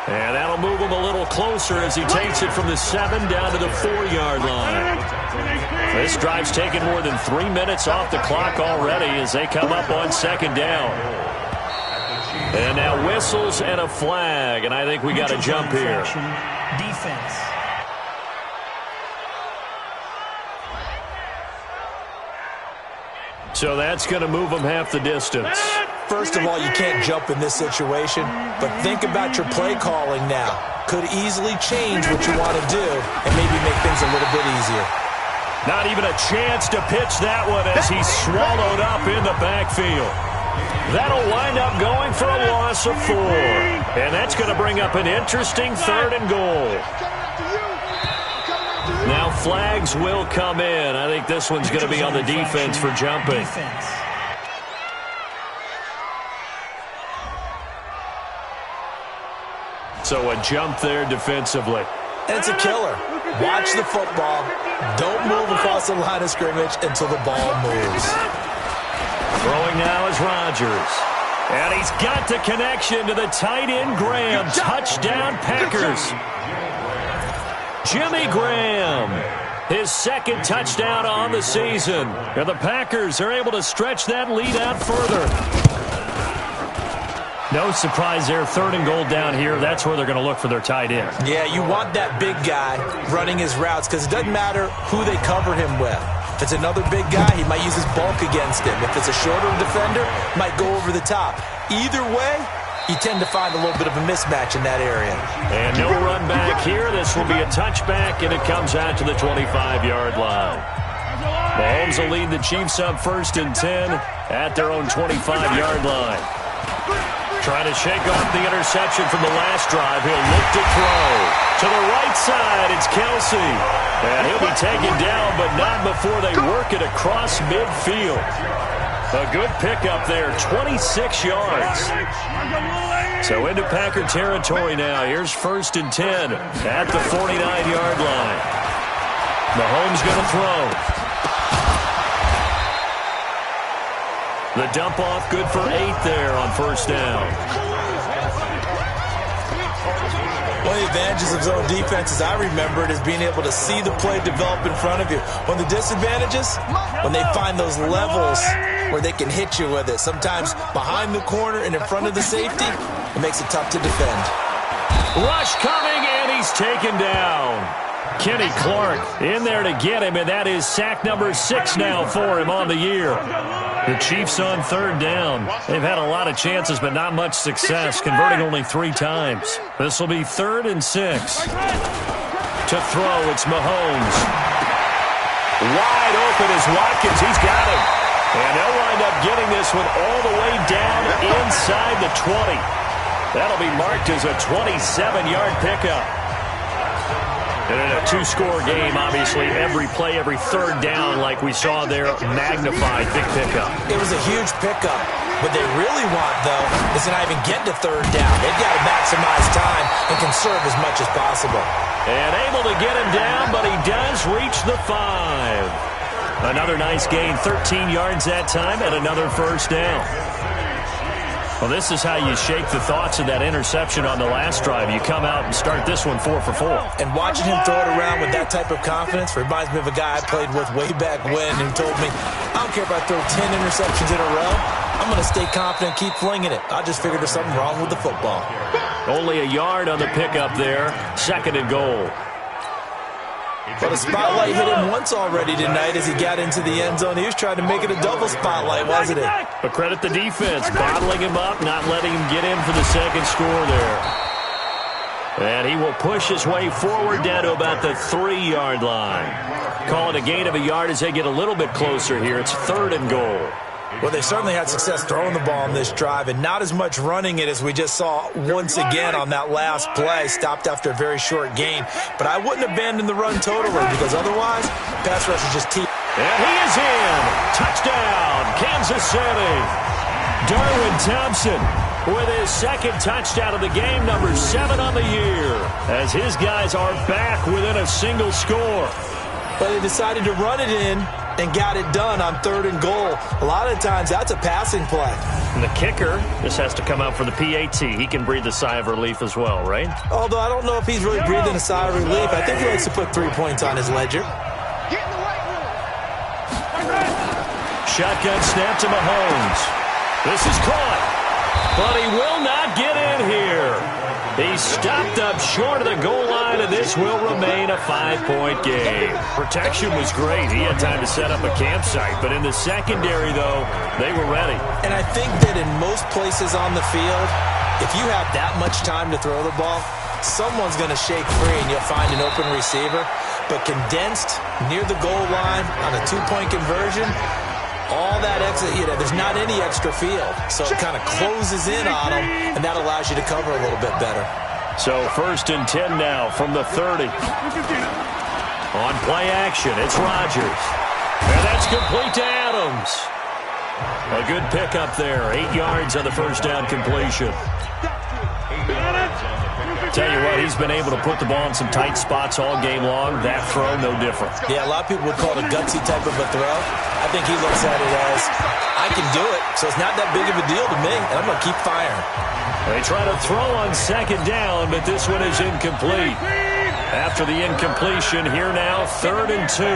And that'll move him a little closer as he takes it from the 7 down to the 4-yard line. This drive's taken more than 3 minutes off the clock already as they come up on second down. And now whistles and a flag, and I think we got a jump here. Defense. So that's going to move them half the distance. First of all, you can't jump in this situation, but think about your play calling now. Could easily change what you want to do and maybe make things a little bit easier. Not even a chance to pitch that one as he's swallowed up in the backfield. That'll wind up going for a loss of 4. And that's going to bring up an interesting 3rd and goal. Now flags will come in. I think this one's going to be on the defense for jumping. So a jump there defensively. And it's a killer. Watch the football. Don't move across the line of scrimmage until the ball moves. Throwing now is Rodgers. And he's got the connection to the tight end, Graham. Touchdown, Packers. Jimmy Graham, his 2nd touchdown on the season. And the Packers are able to stretch that lead out further. No surprise there, 3rd and goal down here. That's where they're going to look for their tight end. Yeah, you want that big guy running his routes because it doesn't matter who they cover him with. If it's another big guy, he might use his bulk against him. If it's a shorter defender, might go over the top. Either way, you tend to find a little bit of a mismatch in that area. And no run back here. This will be a touchback, and it comes out to the 25-yard line. Mahomes will lead the Chiefs up 1st and 10 at their own 25-yard line. Trying to shake off the interception from the last drive. He'll look to throw. To the right side, it's Kelsey. And he'll be taken down, but not before they work it across midfield. A good pickup there, 26 yards. So into Packer territory now. Here's 1st and 10 at the 49-yard line. Mahomes going to throw. The dump off good for 8 there on 1st down. One of the advantages of zone defense, as I remember it, is being able to see the play develop in front of you. One of the disadvantages, when they find those levels where they can hit you with it. Sometimes behind the corner and in front of the safety, it makes it tough to defend. Rush coming, and he's taken down. Kenny Clark in there to get him, and that is sack number 6 now for him on the year. The Chiefs on 3rd down. They've had a lot of chances, but not much success, converting only 3 times. This will be 3rd and 6. To throw, it's Mahomes. Wide open is Watkins. He's got him. And they'll wind up getting this one all the way down inside the 20. That'll be marked as a 27-yard pickup. And in a 2-score game, obviously, every play, every 3rd down, like we saw there, magnified big pickup. It was a huge pickup. What they really want, though, is to not even get to 3rd down. They've got to maximize time and conserve as much as possible. And able to get him down, but he does reach the 5. Another nice gain, 13 yards that time, and another 1st down. Well, this is how you shake the thoughts of that interception on the last drive. You come out and start this one 4 for 4. And watching him throw it around with that type of confidence reminds me of a guy I played with way back when who told me, I don't care if I throw 10 interceptions in a row. I'm going to stay confident and keep flinging it. I just figured there's something wrong with the football. Only a yard on the pickup there. 2nd and goal. But a spotlight hit him once already tonight as he got into the end zone. He was trying to make it a double spotlight, wasn't it? But credit the defense, bottling him up, not letting him get in for the 2nd score there. And he will push his way forward down to about the 3-yard line. Call it a gain of a yard as they get a little bit closer here. It's 3rd and goal. Well, they certainly had success throwing the ball on this drive and not as much running it as we just saw once again on that last play. Stopped after a very short gain. But I wouldn't abandon the run totally because otherwise, pass rush is just And he is in. Touchdown, Kansas City. Darwin Thompson with his second touchdown of the game, number 7 on the year, as his guys are back within a single score. But they decided to run it in and got it done on 3rd and goal. A lot of times, that's a passing play. And the kicker, this has to come out for the PAT. He can breathe a sigh of relief as well, right? Although I don't know if he's really breathing a sigh of relief. I think he likes to put 3 points on his ledger. Shotgun snap to Mahomes. This is caught, but he will not get in here. He stopped up short of the goal line, and this will remain a 5-point game. Protection was great. He had time to set up a campsite, but in the secondary, though, they were ready. And I think that in most places on the field, if you have that much time to throw the ball, someone's going to shake free and you'll find an open receiver. But condensed near the goal line on a 2-point conversion, all that extra, there's not any extra field. So it kind of closes in on them, and that allows you to cover a little bit better. So 1st and 10 now from the 30. On play action, it's Rodgers. And that's complete to Adams. A good pickup there. 8 yards on the first down completion. Tell you what, he's been able to put the ball in some tight spots all game long. That throw, no different. Yeah, a lot of people would call it a gutsy type of a throw. I think he looks at it as, I can do it, so it's not that big of a deal to me, and I'm going to keep firing. They try to throw on 2nd down, but this one is incomplete. After the incompletion, here now, 3rd and 2.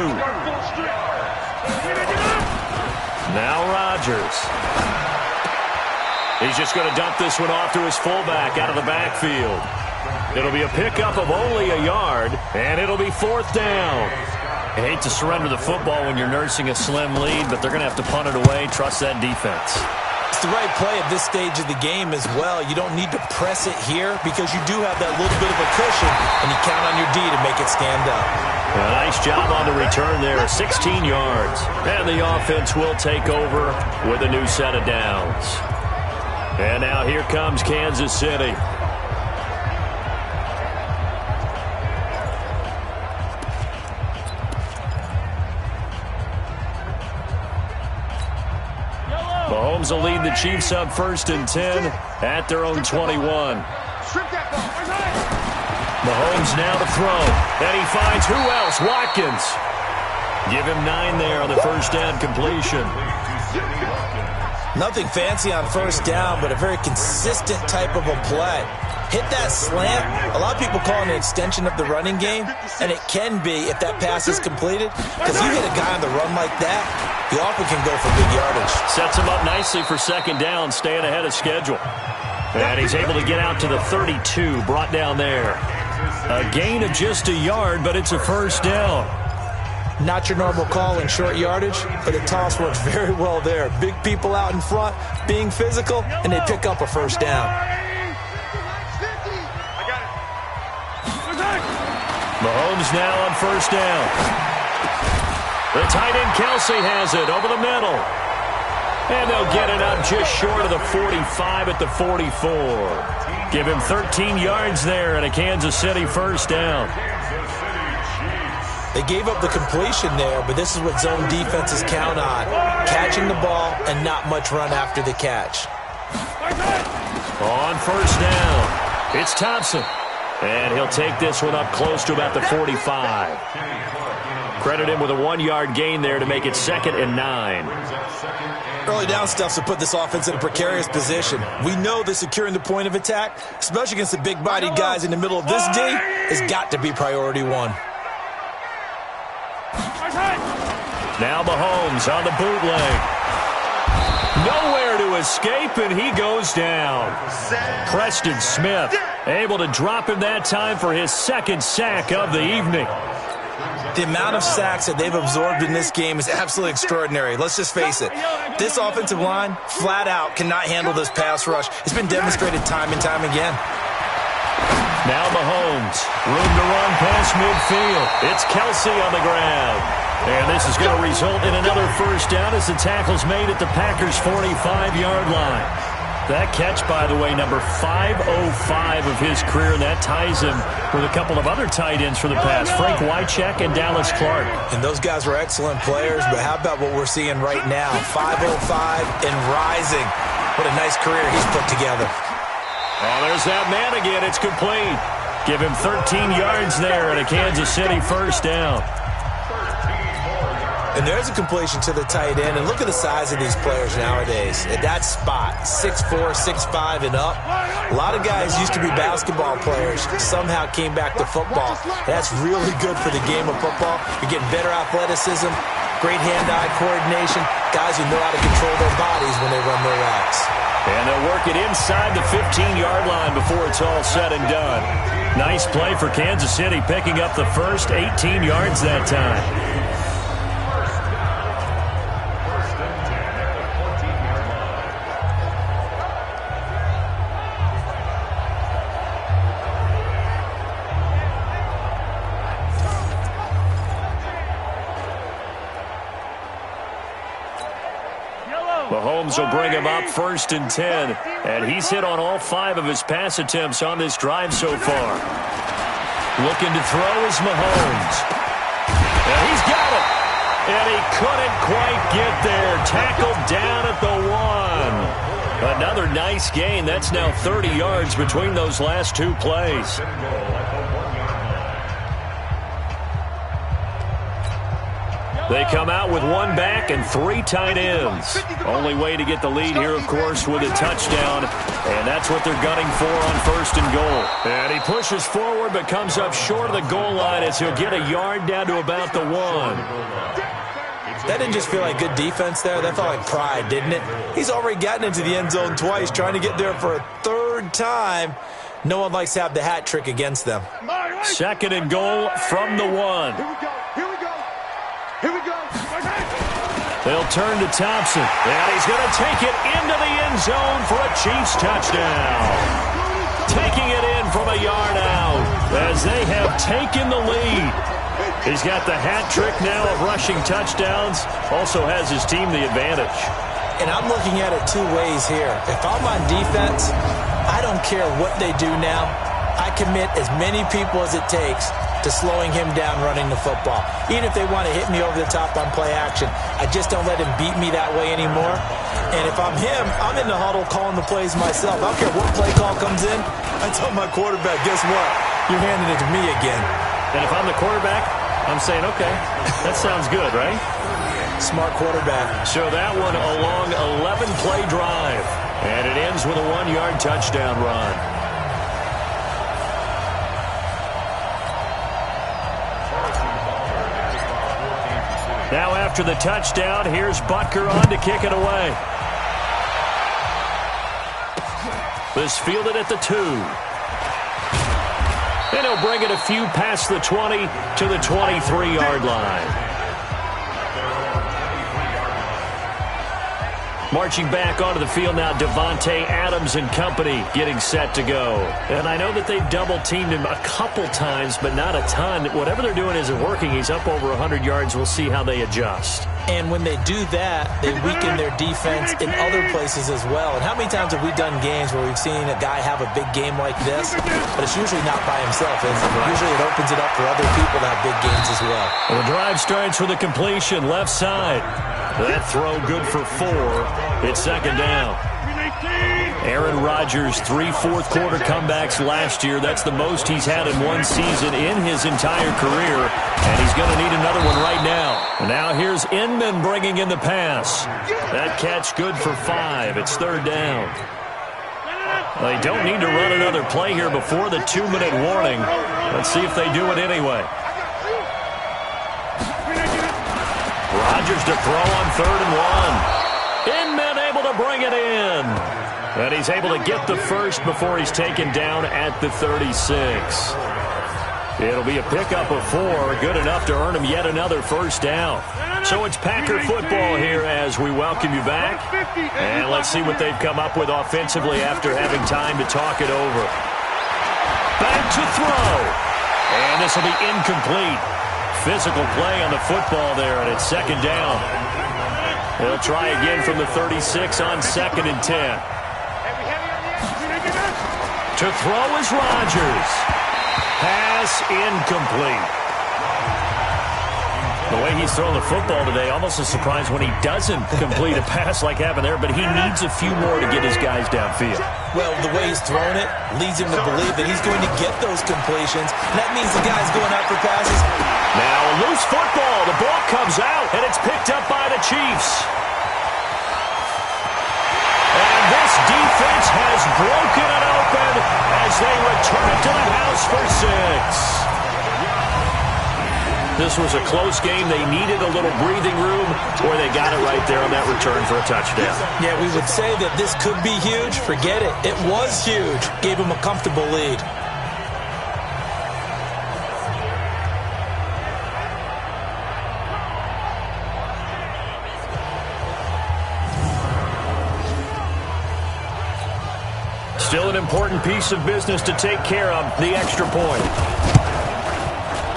Now Rodgers. He's just going to dump this one off to his fullback out of the backfield. It'll be a pickup of only a yard, and it'll be 4th down. I hate to surrender the football when you're nursing a slim lead, but they're going to have to punt it away. Trust that defense. It's the right play at this stage of the game as well. You don't need to press it here because you do have that little bit of a cushion, and you count on your D to make it stand up. A nice job on the return there, 16 yards. And the offense will take over with a new set of downs. And now here comes Kansas City. Mahomes will lead the Chiefs up 1st and 10 at their own 21. Mahomes now to throw. And he finds who else? Watkins. Give him 9 there on the first down completion. Nothing fancy on 1st down, but a very consistent type of a play. Hit that slant. A lot of people call it an extension of the running game, and it can be if that pass is completed. Because you hit a guy on the run like that, he often can go for big yardage. Sets him up nicely for 2nd down, staying ahead of schedule. And he's able to get out to the 32, brought down there. A gain of just a yard, but it's a 1st down. Not your normal call in short yardage, but the toss works very well there. Big people out in front, being physical, and they pick up a 1st down. Mahomes now on 1st down. The tight end Kelsey has it over the middle. And they'll get it up just short of the 45 at the 44. Give him 13 yards there and a Kansas City 1st down. They gave up the completion there, but this is what zone defenses count on. Catching the ball and not much run after the catch. On 1st down, it's Thompson. And he'll take this one up close to about the 45. Credit him with a 1-yard gain there to make it 2nd and 9. Early down stuff to put this offense in a precarious position. We know that securing the point of attack, especially against the big-bodied guys in the middle of this D, has got to be priority 1. Now Mahomes on the bootleg. Nowhere to escape, and he goes down. Preston Smith able to drop him that time for his 2nd sack of the evening. The amount of sacks that they've absorbed in this game is absolutely extraordinary. Let's just face it. This offensive line, flat out, cannot handle this pass rush. It's been demonstrated time and time again. Now Mahomes, room to run past midfield. It's Kelsey on the ground. And this is going to result in another 1st down as the tackle's made at the Packers' 45-yard line. That catch, by the way, number 505 of his career, and that ties him with a couple of other tight ends for the past, Frank Wycheck and Dallas Clark. And those guys were excellent players, but how about what we're seeing right now? 505 and rising. What a nice career he's put together. Oh, there's that man again. It's complete. Give him 13 yards there and a Kansas City first down. And there's a completion to the tight end. And look at the size of these players nowadays. At that spot, 6'4", 6'5", and up. A lot of guys used to be basketball players, somehow came back to football. That's really good for the game of football. You're getting better athleticism, great hand-eye coordination, guys who know how to control their bodies when they run their routes. And they'll work it inside the 15-yard line before it's all said and done. Nice play for Kansas City, picking up the first 18 yards that time. Mahomes will bring him up 1st and 10. And he's hit on all 5 of his pass attempts on this drive so far. Looking to throw is Mahomes. And he's got it. And he couldn't quite get there. Tackled down at the 1. Another nice gain. That's now 30 yards between those last 2 plays. They come out with 1 back and 3 tight ends. Only way to get the lead here, of course, with a touchdown. And that's what they're gunning for on 1st and goal. And he pushes forward but comes up short of the goal line as he'll get a yard down to about the 1. That didn't just feel like good defense there. That felt like pride, didn't it? He's already gotten into the end zone twice, trying to get there for a 3rd time. No one likes to have the hat trick against them. 2nd and goal from the 1. Here we go. They'll turn to Thompson, and he's going to take it into the end zone for a Chiefs touchdown. Taking it in from a yard out as they have taken the lead. He's got the hat trick now of rushing touchdowns. Also has his team the advantage. And I'm looking at it 2 ways here. If I'm on defense, I don't care what they do now. I commit as many people as it takes to slowing him down running the football. Even if they want to hit me over the top on play action, I just don't let him beat me that way anymore. And if I'm him, I'm in the huddle calling the plays myself. I don't care what play call comes in. I tell my quarterback, guess what? You're handing it to me again. And if I'm the quarterback, I'm saying, okay, that sounds good, right? Smart quarterback. So that one a long 11-play drive. And it ends with a 1-yard touchdown run. Now after the touchdown, here's Butker on to kick it away. This fielded at the 2. And he'll bring it a few past the 20 to the 23-yard line. Marching back onto the field now, Devontae Adams and company getting set to go. And I know that they've double-teamed him a couple times, but not a ton. Whatever they're doing isn't working. He's up over 100 yards. We'll see how they adjust. And when they do that, they weaken their defense in other places as well. And how many times have we done games where we've seen a guy have a big game like this, but it's usually not by himself, is it? Usually it opens it up for other people to have big games as well. Well, the drive starts with a completion left side. That throw good for 4. It's 2nd down. Aaron Rodgers, 3 fourth-quarter comebacks last year. That's the most he's had in one season in his entire career, and he's going to need another one right now. And now here's Inman bringing in the pass. That catch good for 5. It's 3rd down. They don't need to run another play here before the 2-minute warning. Let's see if they do it anyway. Rodgers to throw on 3rd and 1. Inman able to bring it in. And he's able to get the first before he's taken down at the 36. It'll be a pickup of 4, good enough to earn him yet another first down. So it's Packer football here as we welcome you back. And let's see what they've come up with offensively after having time to talk it over. Back to throw. And this will be incomplete. Physical play on the football there, and it's 2nd down. They'll try again from the 36 on 2nd and 10. To throw is Rodgers. Pass incomplete. The way he's throwing the football today, almost a surprise when he doesn't complete a pass like happened there, but he needs a few more to get his guys downfield. Well, the way he's throwing it leads him to believe that he's going to get those completions. And that means the guy's going out for passes. Now a loose football. The ball comes out, and it's picked up by the Chiefs. And this defense has broken it open as they return it to the house for 6. This was a close game. They needed a little breathing room, or they got it right there on that return for a touchdown. Yeah, we would say that this could be huge. Forget it. It was huge. Gave him a comfortable lead. Still an important piece of business to take care of, the extra point.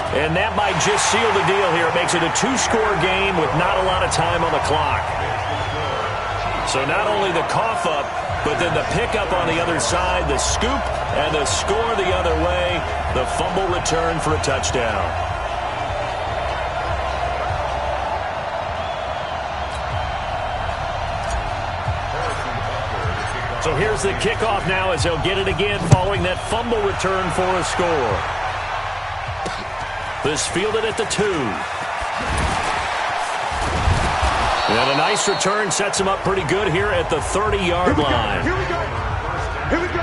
And that might just seal the deal here. It makes it a 2-score game with not a lot of time on the clock. So not only the cough up, but then the pickup on the other side, the scoop, and the score the other way, the fumble return for a touchdown. So here's the kickoff now as they'll get it again following that fumble return for a score. This fielded at the 2. And a nice return sets him up pretty good here at the 30-yard line. Here we go. Here we go.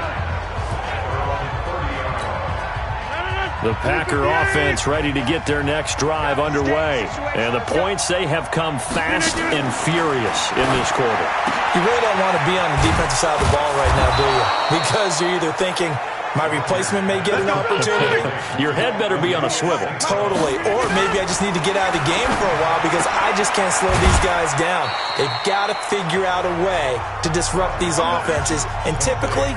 The Packer offense ready to get their next drive underway. And the points, they have come fast and furious in this quarter. You really don't want to be on the defensive side of the ball right now, do you? Because you're either thinking, my replacement may get an opportunity. Your head better be on a swivel. Totally. Or maybe I just need to get out of the game for a while because I just can't slow these guys down. They've got to figure out a way to disrupt these offenses. And typically,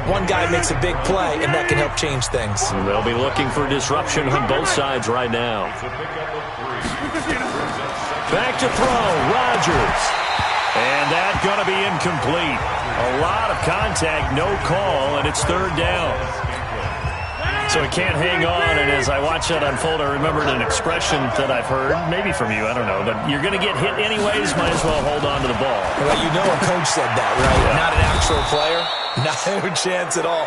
one guy makes a big play, and that can help change things. And they'll be looking for disruption on both sides right now. Back to throw, Rodgers. And that's going to be incomplete. A lot of contact, no call, and it's 3rd down. So it can't hang on, and as I watch that unfold, I remembered an expression that I've heard, maybe from you, I don't know, but you're going to get hit anyways, might as well hold on to the ball. Well, you know a coach said that, right? Yeah. Not an actual player. No chance at all.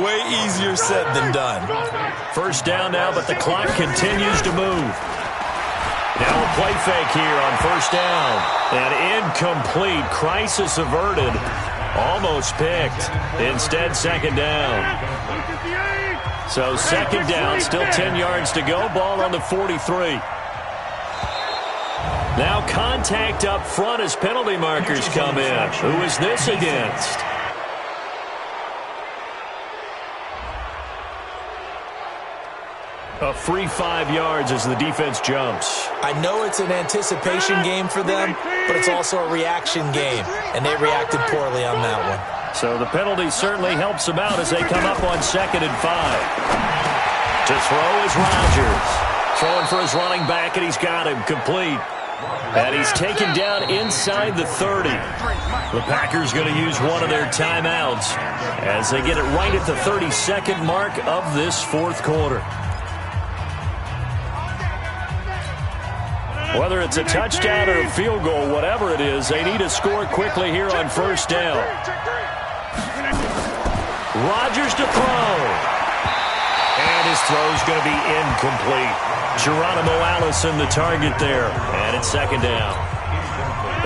Way easier said than done. 1st down now, but the clock continues to move. Now a play fake here on 1st down. And incomplete. Crisis averted. Almost picked. Instead, 2nd down. So 2nd down, still 10 yards to go. Ball on the 43. Now contact up front as penalty markers come in. Who is this against? A free 5 yards as the defense jumps. I know it's an anticipation game for them, but it's also a reaction game, and they reacted poorly on that one. So the penalty certainly helps them out as they come up on 2nd and 5. To throw is Rodgers. Throwing for his running back, and he's got him complete. And he's taken down inside the 30. The Packers going to use one of their timeouts as they get it right at the 32nd mark of this 4th quarter. Whether it's a touchdown or a field goal, whatever it is, they need to score quickly here on 1st down. Rodgers to throw. And his throw's going to be incomplete. Geronimo Allison the target there. And it's 2nd down.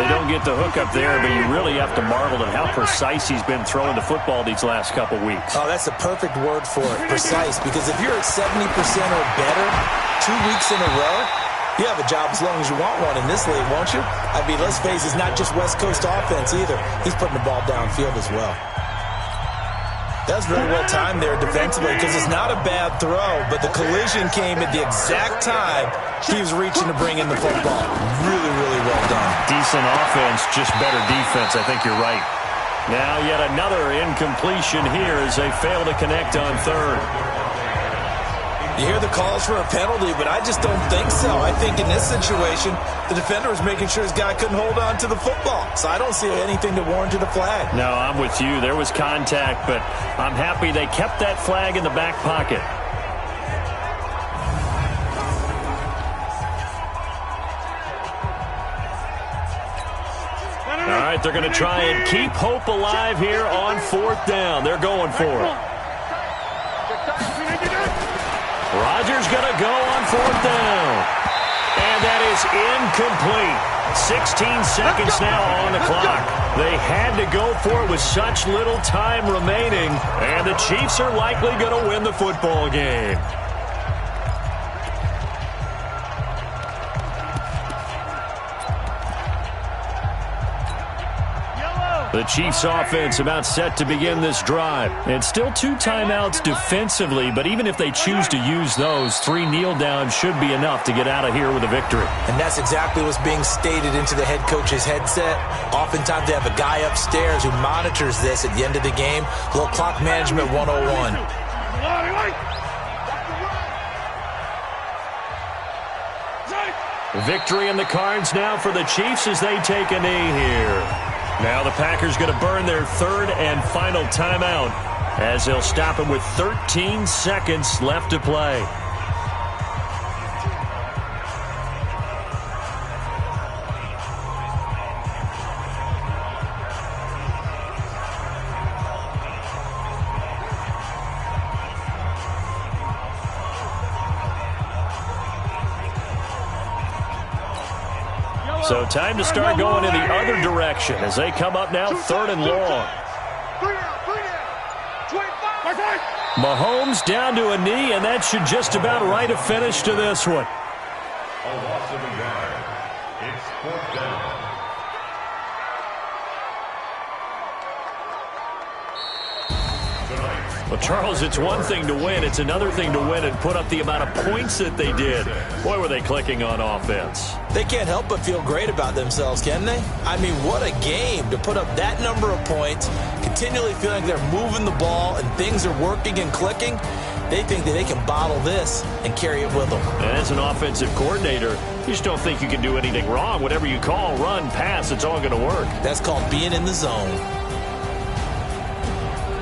They don't get the hook up there, but you really have to marvel at how precise he's been throwing the football these last couple weeks. Oh, that's a perfect word for it, precise. Because if you're at 70% or better 2 weeks in a row, you have a job as long as you want one in this league, won't you? I mean, let's face it, it's not just West Coast offense either. He's putting the ball downfield as well. That was very well timed there defensively because it's not a bad throw, but the collision came at the exact time he was reaching to bring in the football. Really, really well done. Decent offense, just better defense. I think you're right. Now yet another incompletion here as they fail to connect on 3rd. You hear the calls for a penalty, but I just don't think so. I think in this situation, the defender was making sure his guy couldn't hold on to the football. So I don't see anything that warranted a flag. No, I'm with you. There was contact, but I'm happy they kept that flag in the back pocket. right, they're going to try and keep hope alive here on 4th down. They're going for it. Rodgers going to go on 4th down. And that is incomplete. 16 seconds now on the clock. They had to go for it with such little time remaining. And the Chiefs are likely going to win the football game. The Chiefs offense about set to begin this drive. And still 2 timeouts defensively, but even if they choose to use those, 3 kneel downs should be enough to get out of here with a victory. And that's exactly what's being stated into the head coach's headset. Oftentimes they have a guy upstairs who monitors this at the end of the game. A little clock management 101. Victory in the cards now for the Chiefs as they take a knee here. Now the Packers going to burn their 3rd and final timeout as they'll stop it with 13 seconds left to play. So time to start going in the other direction as they come up now 3rd and long. Mahomes down to a knee, and that should just about write a finish to this one. A loss of a yard. It's 4th down. Well, Charles, it's one thing to win. It's another thing to win and put up the amount of points that they did. Boy, were they clicking on offense. They can't help but feel great about themselves, can they? I mean, what a game to put up that number of points, continually feeling like they're moving the ball and things are working and clicking. They think that they can bottle this and carry it with them. And as an offensive coordinator, you just don't think you can do anything wrong. Whatever you call, run, pass, it's all going to work. That's called being in the zone.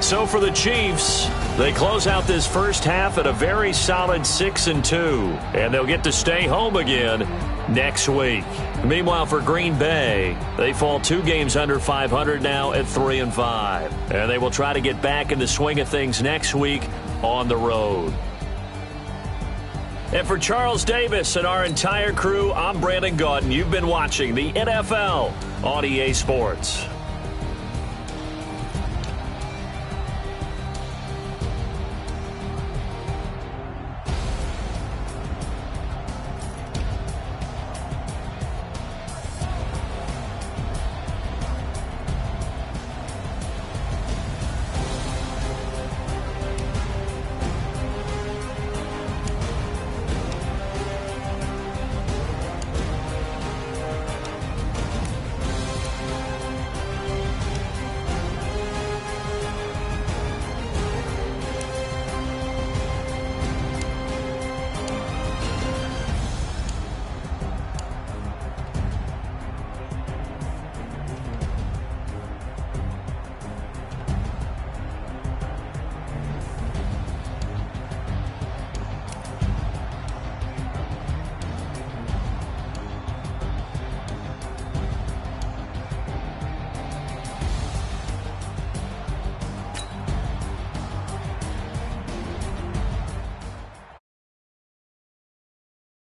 So for the Chiefs, they close out this first half at a very solid 6-2, and they'll get to stay home again next week. Meanwhile, for Green Bay, they fall 2 games under 500 now at 3-5, and they will try to get back in the swing of things next week on the road. And for Charles Davis and our entire crew, I'm Brandon Gaudin. You've been watching the NFL on EA Sports.